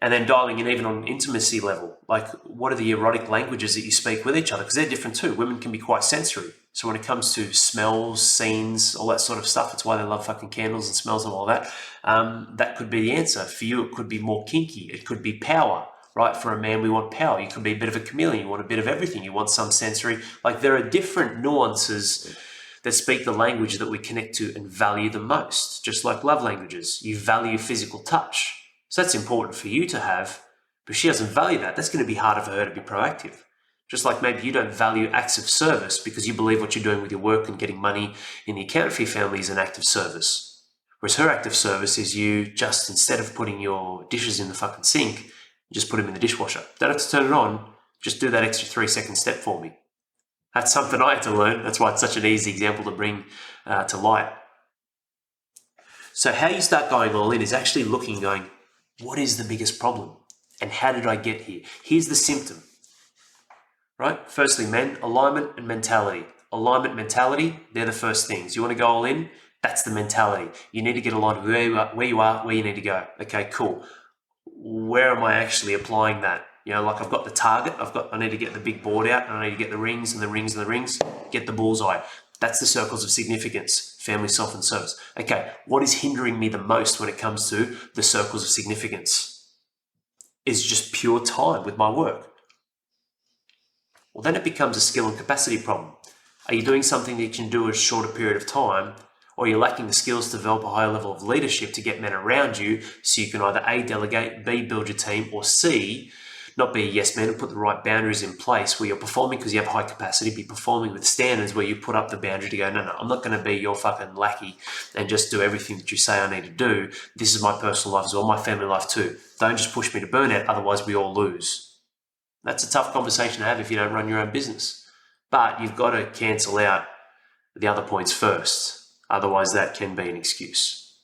And then dialing in even on an intimacy level. Like, what are the erotic languages that you speak with each other? Because they're different too. Women can be quite sensory. So when it comes to smells, scenes, all that sort of stuff, it's why they love fucking candles and smells and all that. That could be the answer. For you, it could be more kinky. It could be power. Right, for a man, we want power. You can be a bit of a chameleon. You want a bit of everything. You want some sensory. Like, there are different nuances that speak the language that we connect to and value the most. Just like love languages. You value physical touch. So that's important for you to have, but she doesn't value that. That's going to be harder for her to be proactive. Just like maybe you don't value acts of service because you believe what you're doing with your work and getting money in the account for your family is an act of service. Whereas her act of service is you just, instead of putting your dishes in the fucking sink, Just put them in the dishwasher. Don't have to turn it on. Just do that extra 3-second step for me. That's something I had to learn. That's why it's such an easy example to bring to light. So how you start going all in is actually looking and going, what is the biggest problem? And how did I get here? Here's the symptom, right? Firstly, men, alignment and mentality. Alignment, mentality, they're the first things. You want to go all in? That's the mentality. You need to get aligned with where you are, where you need to go. Okay, cool. Where am I actually applying that? Like I've got the target, I need to get the big board out, and I need to get the rings and the rings and the rings, get the bullseye. That's the circles of significance, family, self, and service. Okay, what is hindering me the most when it comes to the circles of significance? Is just pure time with my work. Well, then it becomes a skill and capacity problem. Are you doing something that you can do in a shorter period of time, or are you lacking the skills to develop a higher level of leadership to get men around you so you can either A, delegate, B, build your team, or C, not be a yes man and put the right boundaries in place where you're performing because you have high capacity, be performing with standards where you put up the boundary to go, no, I'm not going to be your fucking lackey and just do everything that you say I need to do. This is my personal life as well, my family life too. Don't just push me to burnout, otherwise we all lose. That's a tough conversation to have if you don't run your own business. But you've got to cancel out the other points first. Otherwise, that can be an excuse.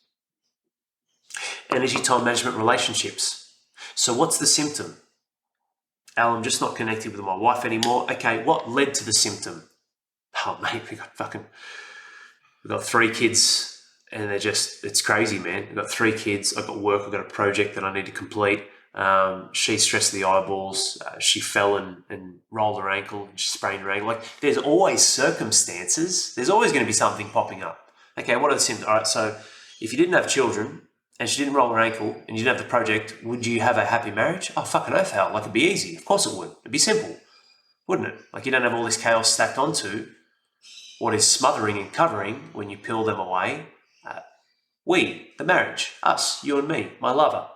Energy, time management, relationships. So what's the symptom? Al, I'm just not connected with my wife anymore. Okay, what led to the symptom? Oh, mate, we've got 3 kids and it's crazy, man. We've got 3 kids. I've got work. I've got a project that I need to complete. She's stressed the eyeballs. She fell and rolled her ankle and she sprained her ankle. Like, there's always circumstances. There's always going to be something popping up. Okay, what are the symptoms? All right, so if you didn't have children and she didn't roll her ankle and you didn't have the project, would you have a happy marriage? Oh, fucking oath, hell. Like, it'd be easy. Of course it would. It'd be simple, wouldn't it? Like, you don't have all this chaos stacked onto what is smothering and covering when you peel them away. The marriage, us, you and me, my lover.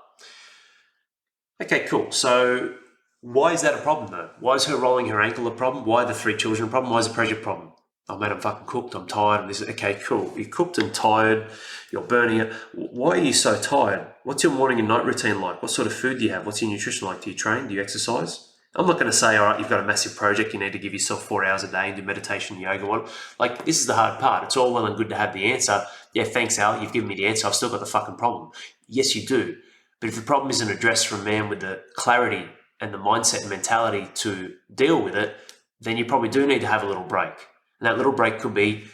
Okay, cool. So why is that a problem though? Why is her rolling her ankle a problem? Why are the 3 children a problem? Why is the project a problem? Oh man, I'm fucking cooked. I'm tired. Okay, cool. You're cooked and tired. You're burning it. Why are you so tired? What's your morning and night routine like? What sort of food do you have? What's your nutrition like? Do you train? Do you exercise? I'm not going to say, all right, you've got a massive project. You need to give yourself 4 hours a day and do meditation, yoga. Like, this is the hard part. It's all well and good to have the answer. Yeah, thanks, Al. You've given me the answer. I've still got the fucking problem. Yes, you do. But if the problem isn't addressed from a man with the clarity and the mindset and mentality to deal with it, then you probably do need to have a little break. And that little break could be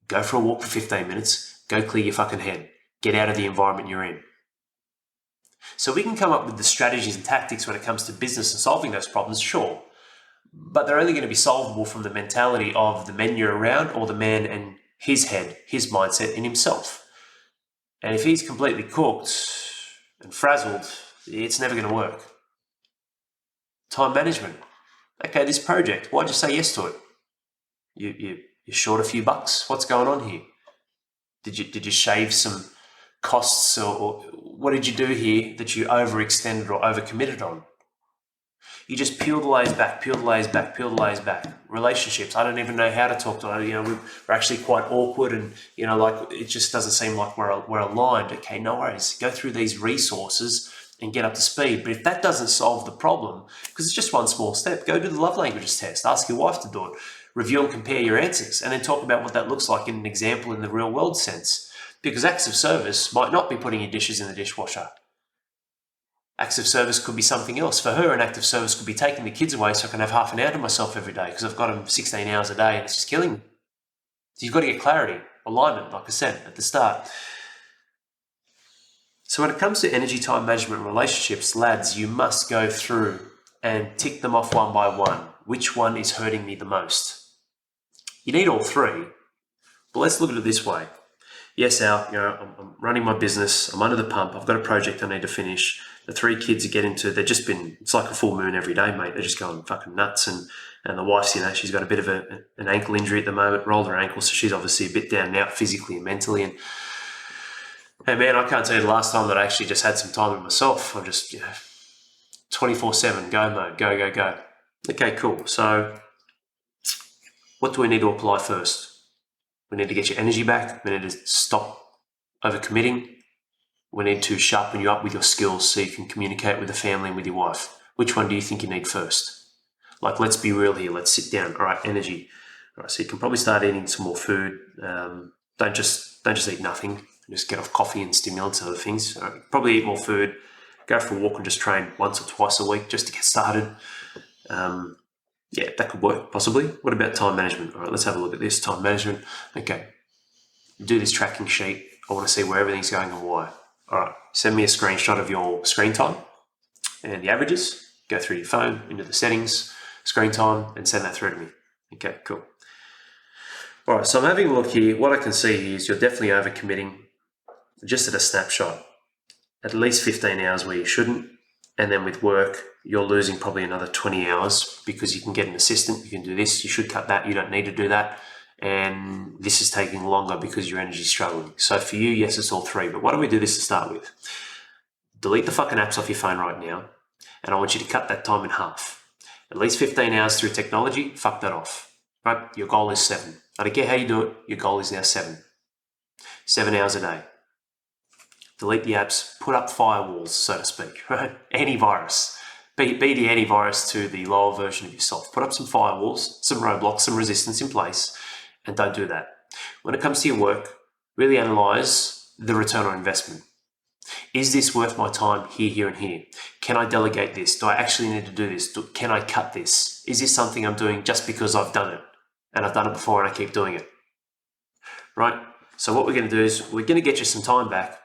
go for a walk for 15 minutes, go clear your fucking head, get out of the environment you're in. So we can come up with the strategies and tactics when it comes to business and solving those problems, sure. But they're only going to be solvable from the mentality of the men you're around or the man and his head, his mindset in himself. And if he's completely cooked and frazzled, it's never going to work. Time management. Okay, this project, why'd you say yes to it? You're short a few bucks. What's going on here? Did you shave some costs or what did you do here that you overextended or overcommitted on? You just peel the layers back, peel the layers back, peel the layers back. Relationships, I don't even know how to talk to her. We're actually quite awkward and, like it just doesn't seem like we're aligned. Okay, no worries. Go through these resources and get up to speed. But if that doesn't solve the problem, because it's just one small step, go do the love languages test. Ask your wife to do it. Review and compare your answers and then talk about what that looks like in an example in the real world sense. Because acts of service might not be putting your dishes in the dishwasher. Acts of service could be something else. For her, an act of service could be taking the kids away so I can have half an hour to myself every day because I've got them 16 hours a day and it's just killing me. So you've got to get clarity, alignment, like I said at the start. So when it comes to energy, time management, and relationships, lads, you must go through and tick them off one by one. Which one is hurting me the most? You need all 3, but let's look at it this way. Yes, Al, I'm running my business. I'm under the pump. I've got a project I need to finish. The 3 kids are getting to, it's like a full moon every day, mate. They're just going fucking nuts. And the wife's, she's got a bit of an ankle injury at the moment, rolled her ankle. So she's obviously a bit down and out physically and mentally. And hey, man, I can't tell you the last time that I actually just had some time with myself. I'm just, 24/7 go mode, go. Okay, cool. So what do we need to apply first? We need to get your energy back. We need to stop overcommitting. We need to sharpen you up with your skills so you can communicate with the family and with your wife. Which one do you think you need first? Like, let's be real here. Let's sit down. All right, energy. All right, so you can probably start eating some more food. Don't just eat nothing. Just get off coffee and stimulants and other things. All right, probably eat more food. Go for a walk and just train once or twice a week just to get started. Yeah, that could work, possibly. What about time management? All right, let's have a look at this. Time management. Okay. Do this tracking sheet. I want to see where everything's going and why. All right, send me a screenshot of your screen time and the averages. Go through your phone, into the settings, screen time, and send that through to me. Okay, cool. All right, so I'm having a look here. What I can see here is you're definitely overcommitting, just at a snapshot, at least 15 hours where you shouldn't. And then with work, you're losing probably another 20 hours because you can get an assistant, you can do this, you should cut that, you don't need to do that. And this is taking longer because your energy's struggling. So for you, yes, it's all three. But why don't we do this to start with? Delete the fucking apps off your phone right now. And I want you to cut that time in half. At least 15 hours through technology, fuck that off. Right? Your goal is 7. I don't care how you do it, your goal is now 7. 7 hours a day. Delete the apps, put up firewalls, so to speak, right? Antivirus. Be the antivirus to the lower version of yourself. Put up some firewalls, some roadblocks, some resistance in place, and don't do that. When it comes to your work, really analyze the return on investment. Is this worth my time here, and here? Can I delegate this? Do I actually need to do this? Can I cut this? Is this something I'm doing just because I've done it? And I've done it before and I keep doing it. Right? So what we're going to do is we're going to get you some time back.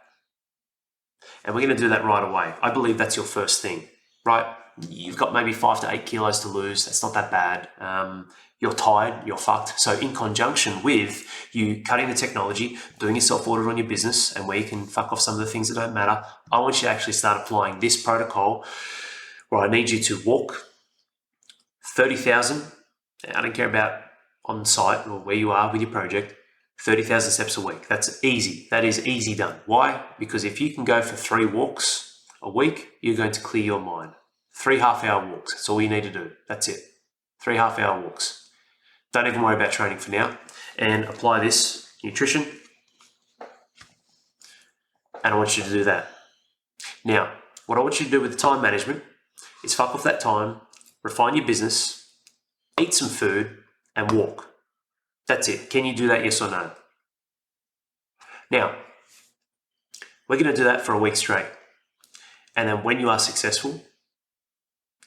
And we're going to do that right away. I believe that's your first thing, right? You've got maybe 5 to 8 kilos to lose. That's not that bad. You're tired, you're fucked. So in conjunction with you cutting the technology, doing your self-audit on your business and where you can fuck off some of the things that don't matter, I want you to actually start applying this protocol where I need you to walk 30,000. I don't care about on site or where you are with your project, 30,000 steps a week. That's easy. That is easy done. Why? Because if you can go for 3 walks a week, you're going to clear your mind. 3 half-hour walks. That's all you need to do. That's it. 3 half-hour walks. Don't even worry about training for now. And apply this nutrition. And I want you to do that. Now, what I want you to do with the time management is fuck off that time, refine your business, eat some food, and walk. That's it. Can you do that, yes or no? Now, we're going to do that for a week straight. And then when you are successful,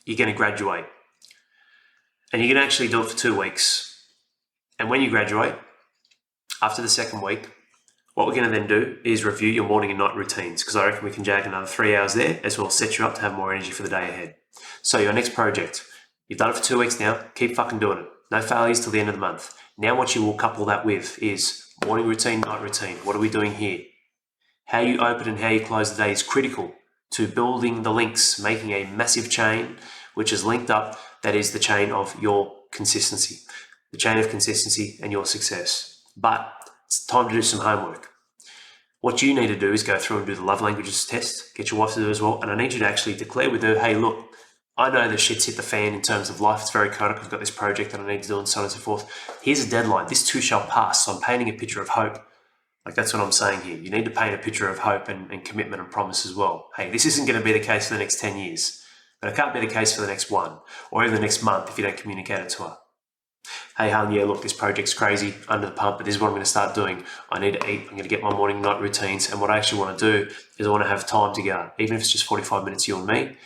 you're going to graduate. And you're going to actually do it for 2 weeks. And when you graduate, after the second week, what we're going to then do is review your morning and night routines, because I reckon we can jag another 3 hours there, as well as set you up to have more energy for the day ahead. So your next project, you've done it for 2 weeks now, keep fucking doing it. No failures till the end of the month. Now what you will couple that with is morning routine, night routine. What are we doing here? How you open and how you close the day is critical to building the links, making a massive chain which is linked up. That is the chain of your consistency, the chain of consistency and your success. But it's time to do some homework. What you need to do is go through and do the love languages test, get your wife to do it as well. And I need you to actually declare with her, hey, look, I know the shit's hit the fan in terms of life. It's very chaotic. I've got this project that I need to do and so on and so forth. Here's a deadline. This too shall pass. So I'm painting a picture of hope. Like, that's what I'm saying here. You need to paint a picture of hope and commitment and promise as well. Hey, this isn't going to be the case for the next 10 years, but it can't be the case for the next 1 or even the next month if you don't communicate it to her. Hey, hon, yeah, look, this project's crazy, under the pump, but this is what I'm going to start doing. I need to eat. I'm going to get my morning and night routines. And what I actually want to do is I want to have time together, even if it's just 45 minutes, you and me.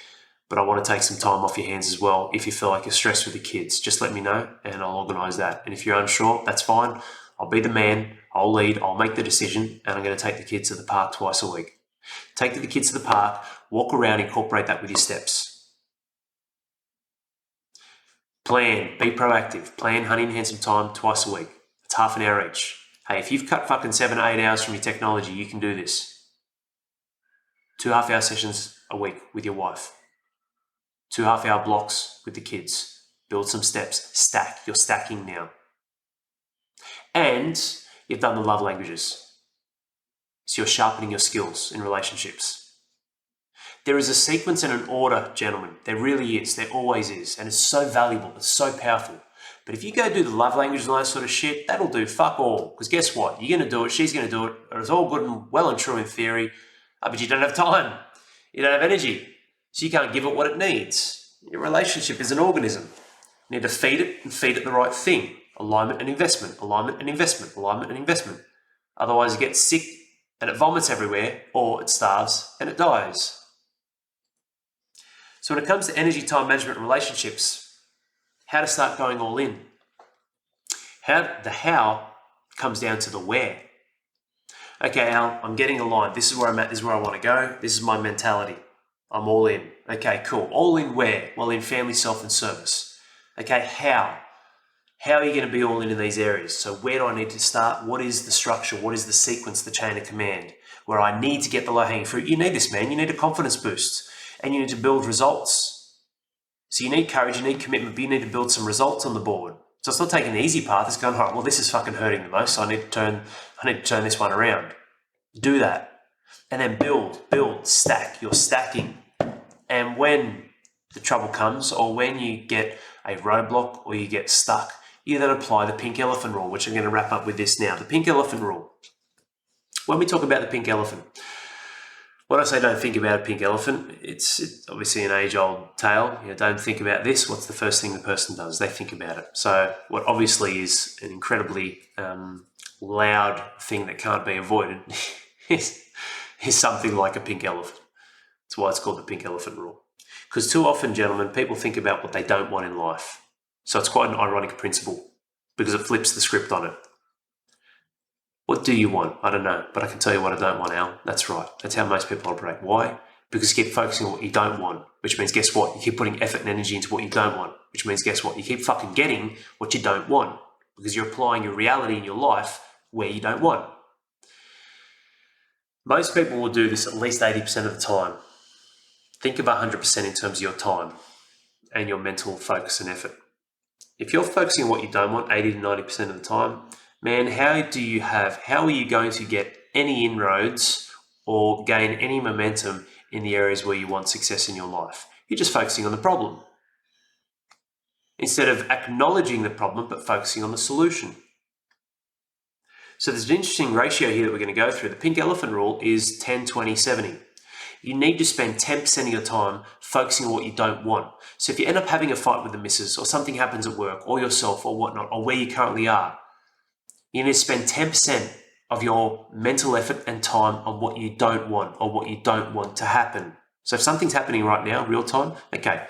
But I want to take some time off your hands as well. If you feel like you're stressed with the kids, just let me know and I'll organise that. And if you're unsure, that's fine. I'll be the man. I'll lead. I'll make the decision. And I'm going to take the kids to the park twice a week. Take the kids to the park, walk around, incorporate that with your steps. Plan, be proactive. Plan honey and handsome time twice a week. It's half an hour each. Hey, if you've cut fucking 7 or 8 hours from your technology, you can do this. 2 half-hour sessions a week with your wife. 2 half-hour blocks with the kids. Build some steps. Stack. You're stacking now. And you've done the love languages. So you're sharpening your skills in relationships. There is a sequence and an order, gentlemen. There really is. There always is. And it's so valuable. It's so powerful. But if you go do the love languages and all that sort of shit, that'll do fuck all. Because guess what? You're going to do it. She's going to do it. It's all good and well and true in theory. But you don't have time. You don't have energy. So you can't give it what it needs. Your relationship is an organism. You need to feed it and feed it the right thing. Alignment and investment, alignment and investment, alignment and investment. Otherwise it gets sick and it vomits everywhere, or it starves and it dies. So when it comes to energy, time management, and relationships, how to start going all in. The how comes down to the where. Okay, Al, I'm getting aligned. This is where I'm at. This is where I want to go. This is my mentality. I'm all in. Okay, cool. All in where? Well, in family, self, and service. Okay, how? How are you going to be all in these areas? So where do I need to start? What is the structure? What is the sequence, the chain of command? Where I need to get the low-hanging fruit. You need this, man. You need a confidence boost. And you need to build results. So you need courage, you need commitment, but you need to build some results on the board. So it's not taking the easy path. It's going, all right, well, this is fucking hurting the most, so I need to turn this one around. Do that. And then build, stack. You're stacking. And when the trouble comes, or when you get a roadblock or you get stuck, you then apply the pink elephant rule, which I'm going to wrap up with this now. The pink elephant rule. When we talk about the pink elephant, when I say don't think about a pink elephant, it's obviously an age-old tale. Don't think about this. What's the first thing the person does? They think about it. So what obviously is an incredibly loud thing that can't be avoided is something like a pink elephant. That's why it's called the pink elephant rule. Because too often, gentlemen, people think about what they don't want in life. So it's quite an ironic principle because it flips the script on it. What do you want? I don't know, but I can tell you what I don't want, Al. That's right. That's how most people operate. Why? Because you keep focusing on what you don't want, which means, guess what? You keep putting effort and energy into what you don't want, which means, guess what? You keep fucking getting what you don't want because you're applying your reality in your life where you don't want. Most people will do this at least 80% of the time. Think of 100% in terms of your time and your mental focus and effort. If you're focusing on what you don't want 80 to 90% of the time, man, how are you going to get any inroads or gain any momentum in the areas where you want success in your life? You're just focusing on the problem. Instead of acknowledging the problem, but focusing on the solution. So there's an interesting ratio here that we're going to go through. The pink elephant rule is 10, 20, 70. You need to spend 10% of your time focusing on what you don't want. So if you end up having a fight with the missus, or something happens at work, or yourself, or whatnot, or where you currently are, you need to spend 10% of your mental effort and time on what you don't want, or what you don't want to happen. So if something's happening right now, real time, okay,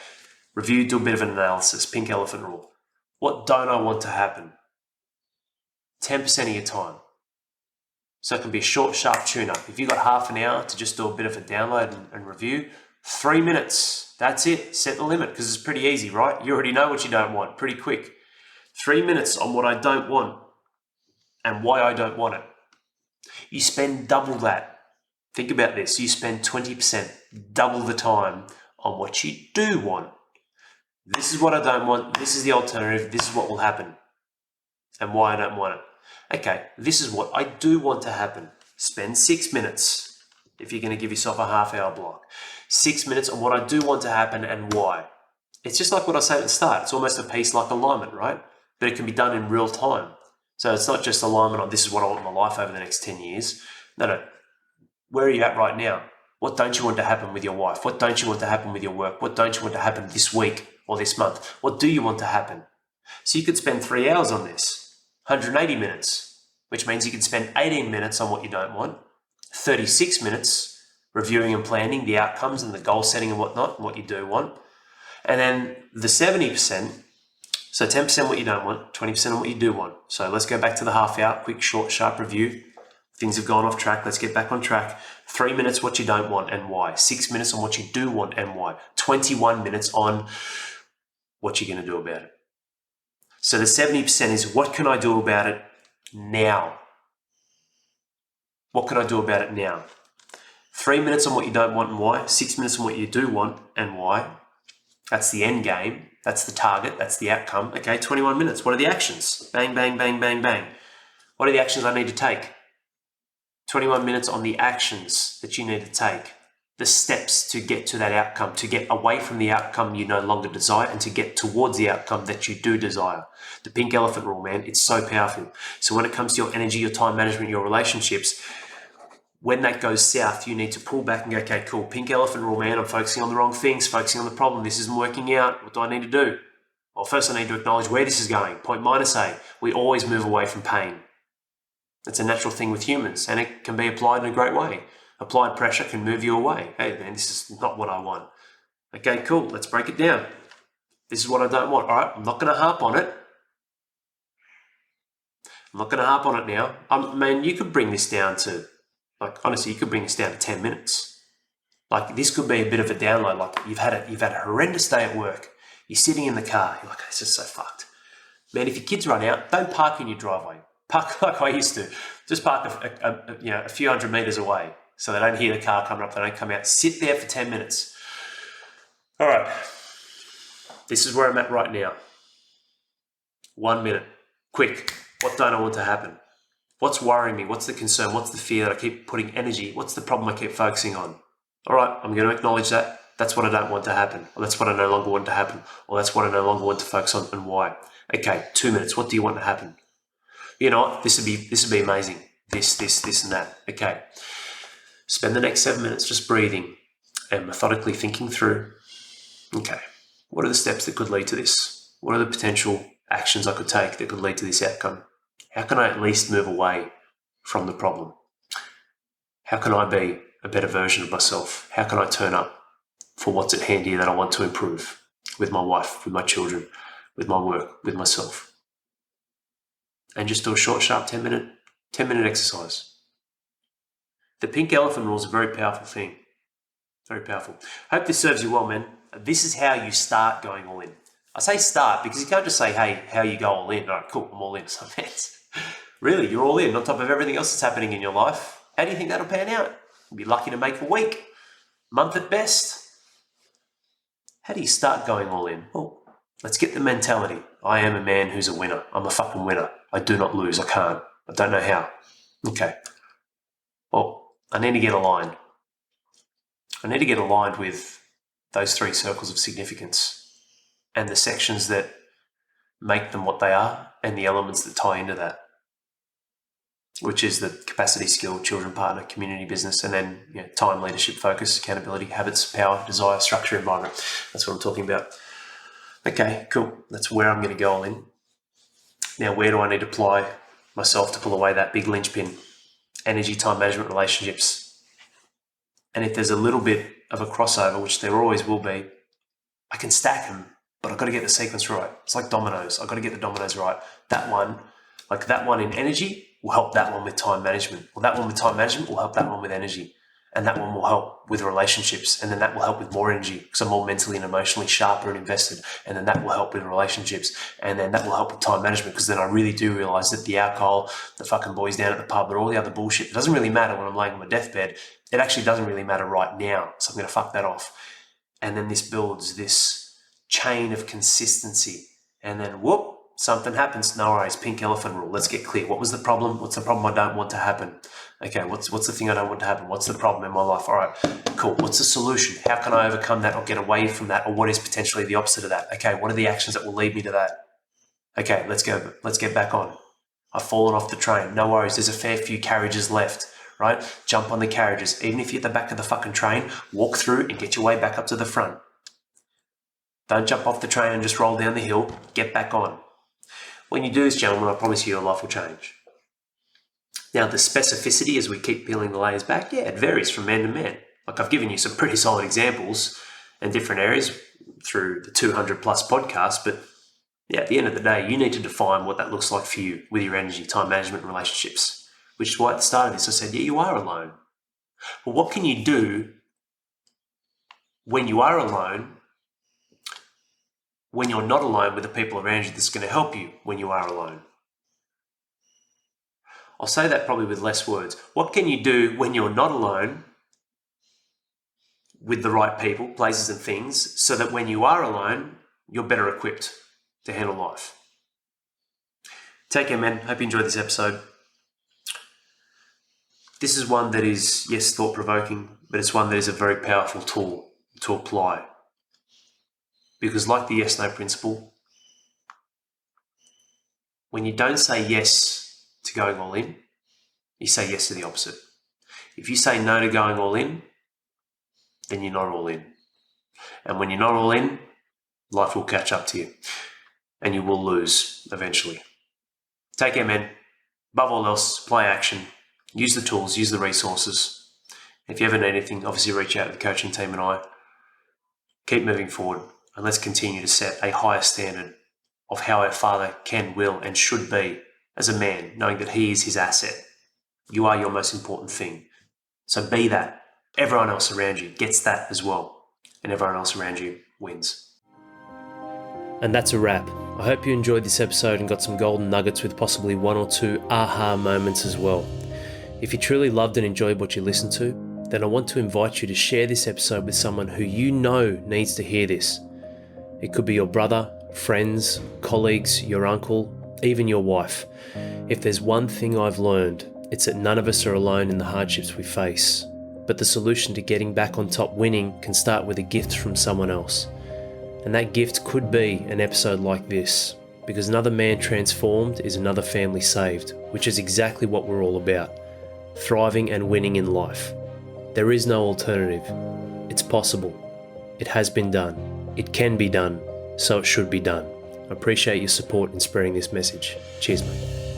review, do a bit of an analysis, pink elephant rule. What don't I want to happen? 10% of your time. So it can be a short, sharp tune-up. If you've got half an hour to just do a bit of a download and review, 3 minutes, that's it. Set the limit because it's pretty easy, right? You already know what you don't want, pretty quick. 3 minutes on what I don't want and why I don't want it. You spend double that. Think about this. You spend 20%, double the time on what you do want. This is what I don't want. This is the alternative. This is what will happen and why I don't want it. Okay, this is what I do want to happen. Spend 6 minutes if you're going to give yourself a half-hour block. 6 minutes on what I do want to happen and why. It's just like what I said at the start. It's almost a piece like alignment, right? But it can be done in real time. So it's not just alignment on this is what I want in my life over the next 10 years. No. Where are you at right now? What don't you want to happen with your wife? What don't you want to happen with your work? What don't you want to happen this week or this month? What do you want to happen? So you could spend 3 hours on this. 180 minutes, which means you can spend 18 minutes on what you don't want, 36 minutes reviewing and planning the outcomes and the goal setting and whatnot, and what you do want. And then the 70%, so 10% what you don't want, 20% on what you do want. So let's go back to the half hour, quick, short, sharp review. Things have gone off track. Let's get back on track. 3 minutes what you don't want and why. 6 minutes on what you do want and why. 21 minutes on what you're going to do about it. So the 70% is what can I do about it now? What can I do about it now? 3 minutes on what you don't want and why. 6 minutes on what you do want and why. That's the end game. That's the target. That's the outcome. Okay, 21 minutes. What are the actions? Bang, bang, bang, bang, bang. What are the actions I need to take? 21 minutes on the actions that you need to take. The steps to get to that outcome, to get away from the outcome you no longer desire and to get towards the outcome that you do desire. The pink elephant rule, man, it's so powerful. So when it comes to your energy, your time management, your relationships, when that goes south, you need to pull back and go, okay, cool, pink elephant rule, man. I'm focusing on the wrong things, focusing on the problem. This isn't working out. What do I need to do? Well, first I need to acknowledge where this is going. Point minus A. We always move away from pain. It's a natural thing with humans, and it can be applied in a great way. Applied pressure can move you away. Hey, man, this is not what I want. Okay, cool. Let's break it down. This is what I don't want. All right, I'm not going to harp on it. I'm not going to harp on it now. Man, you could bring this down to, honestly, you could bring this down to 10 minutes. This could be a bit of a download. You've had a horrendous day at work. You're sitting in the car. You're like, this is so fucked. Man, if your kids run out, don't park in your driveway. Park like I used to. Just park a few hundred meters away so they don't hear the car coming up. They don't come out. Sit there for 10 minutes. All right. This is where I'm at right now. 1 minute. Quick. What don't I want to happen? What's worrying me? What's the concern? What's the fear that I keep putting energy? What's the problem I keep focusing on? All right, I'm going to acknowledge that. That's what I don't want to happen. Or that's what I no longer want to happen. Or that's what I no longer want to focus on, and why. Okay, 2 minutes. What do you want to happen? You know what? This would be amazing. This and that. Okay. Spend the next 7 minutes just breathing and methodically thinking through, okay, what are the steps that could lead to this? What are the potential actions I could take that could lead to this outcome? How can I at least move away from the problem? How can I be a better version of myself? How can I turn up for what's at hand here that I want to improve with my wife, with my children, with my work, with myself? And just do a short, sharp 10-minute exercise. The pink elephant rule is a very powerful thing. Very powerful. Hope this serves you well, man. This is how you start going all in. I say start because you can't just say, hey, how you go all in. All right, cool, I'm all in. So really, you're all in on top of everything else that's happening in your life. How do you think that'll pan out? You'll be lucky to make a week, month at best. How do you start going all in? Well, let's get the mentality. I am a man who's a winner. I'm a fucking winner. I do not lose. I can't. I don't know how. Okay. Well, I need to get aligned. I need to get aligned with those 3 circles of significance and the sections that make them what they are and the elements that tie into that, which is the capacity, skill, children, partner, community, business, and then time, leadership, focus, accountability, habits, power, desire, structure, environment. That's what I'm talking about. Okay, cool. That's where I'm going to go all in. Now, where do I need to apply myself to pull away that big linchpin? Energy, time management, relationships. And if there's a little bit of a crossover, which there always will be, I can stack them, but I've got to get the sequence right. It's like dominoes. I've got to get the dominoes right. That one in energy will help that one with time management. Or that one with time management will help that one with energy. And that one will help with relationships. And then that will help with more energy because I'm more mentally and emotionally sharper and invested. And then that will help with relationships. And then that will help with time management because then I really do realize that the alcohol, the fucking boys down at the pub, and all the other bullshit, it doesn't really matter when I'm laying on my deathbed. It actually doesn't really matter right now. So I'm going to fuck that off. And then this builds this chain of consistency. And then whoop, something happens. No worries, pink elephant rule. Let's get clear. What was the problem? What's the problem I don't want to happen? Okay, what's the thing I don't want to happen? What's the problem in my life? All right, cool. What's the solution? How can I overcome that or get away from that? Or what is potentially the opposite of that? Okay, what are the actions that will lead me to that? Okay, let's go. Let's get back on. I've fallen off the train. No worries. There's a fair few carriages left, right? Jump on the carriages. Even if you're at the back of the fucking train, walk through and get your way back up to the front. Don't jump off the train and just roll down the hill. Get back on. When you do this, gentlemen, I promise you your life will change. Now, the specificity as we keep peeling the layers back, yeah, it varies from man to man. Like I've given you some pretty solid examples in different areas through the 200 plus podcasts, but yeah, at the end of the day, you need to define what that looks like for you with your energy, time management, and relationships, which is why at the start of this I said, yeah, you are alone. But what can you do when you are alone, when you're not alone with the people around you that's going to help you when you are alone? I'll say that probably with less words. What can you do when you're not alone with the right people, places and things, so that when you are alone, you're better equipped to handle life? Take care, man. Hope you enjoyed this episode. This is one that is, yes, thought-provoking, but it's one that is a very powerful tool to apply. Because like the yes-no principle, when you don't say yes to going all in, you say yes to the opposite. If you say no to going all in, then you're not all in. And when you're not all in, life will catch up to you and you will lose eventually. Take care, men. Above all else, play action. Use the tools, use the resources. If you ever need anything, obviously reach out to the coaching team and I. Keep moving forward and let's continue to set a higher standard of how our father can, will and should be as a man, knowing that he is his asset. You are your most important thing. So be that. Everyone else around you gets that as well. And everyone else around you wins. And that's a wrap. I hope you enjoyed this episode and got some golden nuggets with possibly one or two aha moments as well. If you truly loved and enjoyed what you listened to, then I want to invite you to share this episode with someone who you know needs to hear this. It could be your brother, friends, colleagues, your uncle, even your wife. If there's one thing I've learned, it's that none of us are alone in the hardships we face. But the solution to getting back on top winning can start with a gift from someone else. And that gift could be an episode like this, because another man transformed is another family saved, which is exactly what we're all about. Thriving and winning in life. There is no alternative. It's possible. It has been done. It can be done. So it should be done. I appreciate your support in spreading this message. Cheers, mate.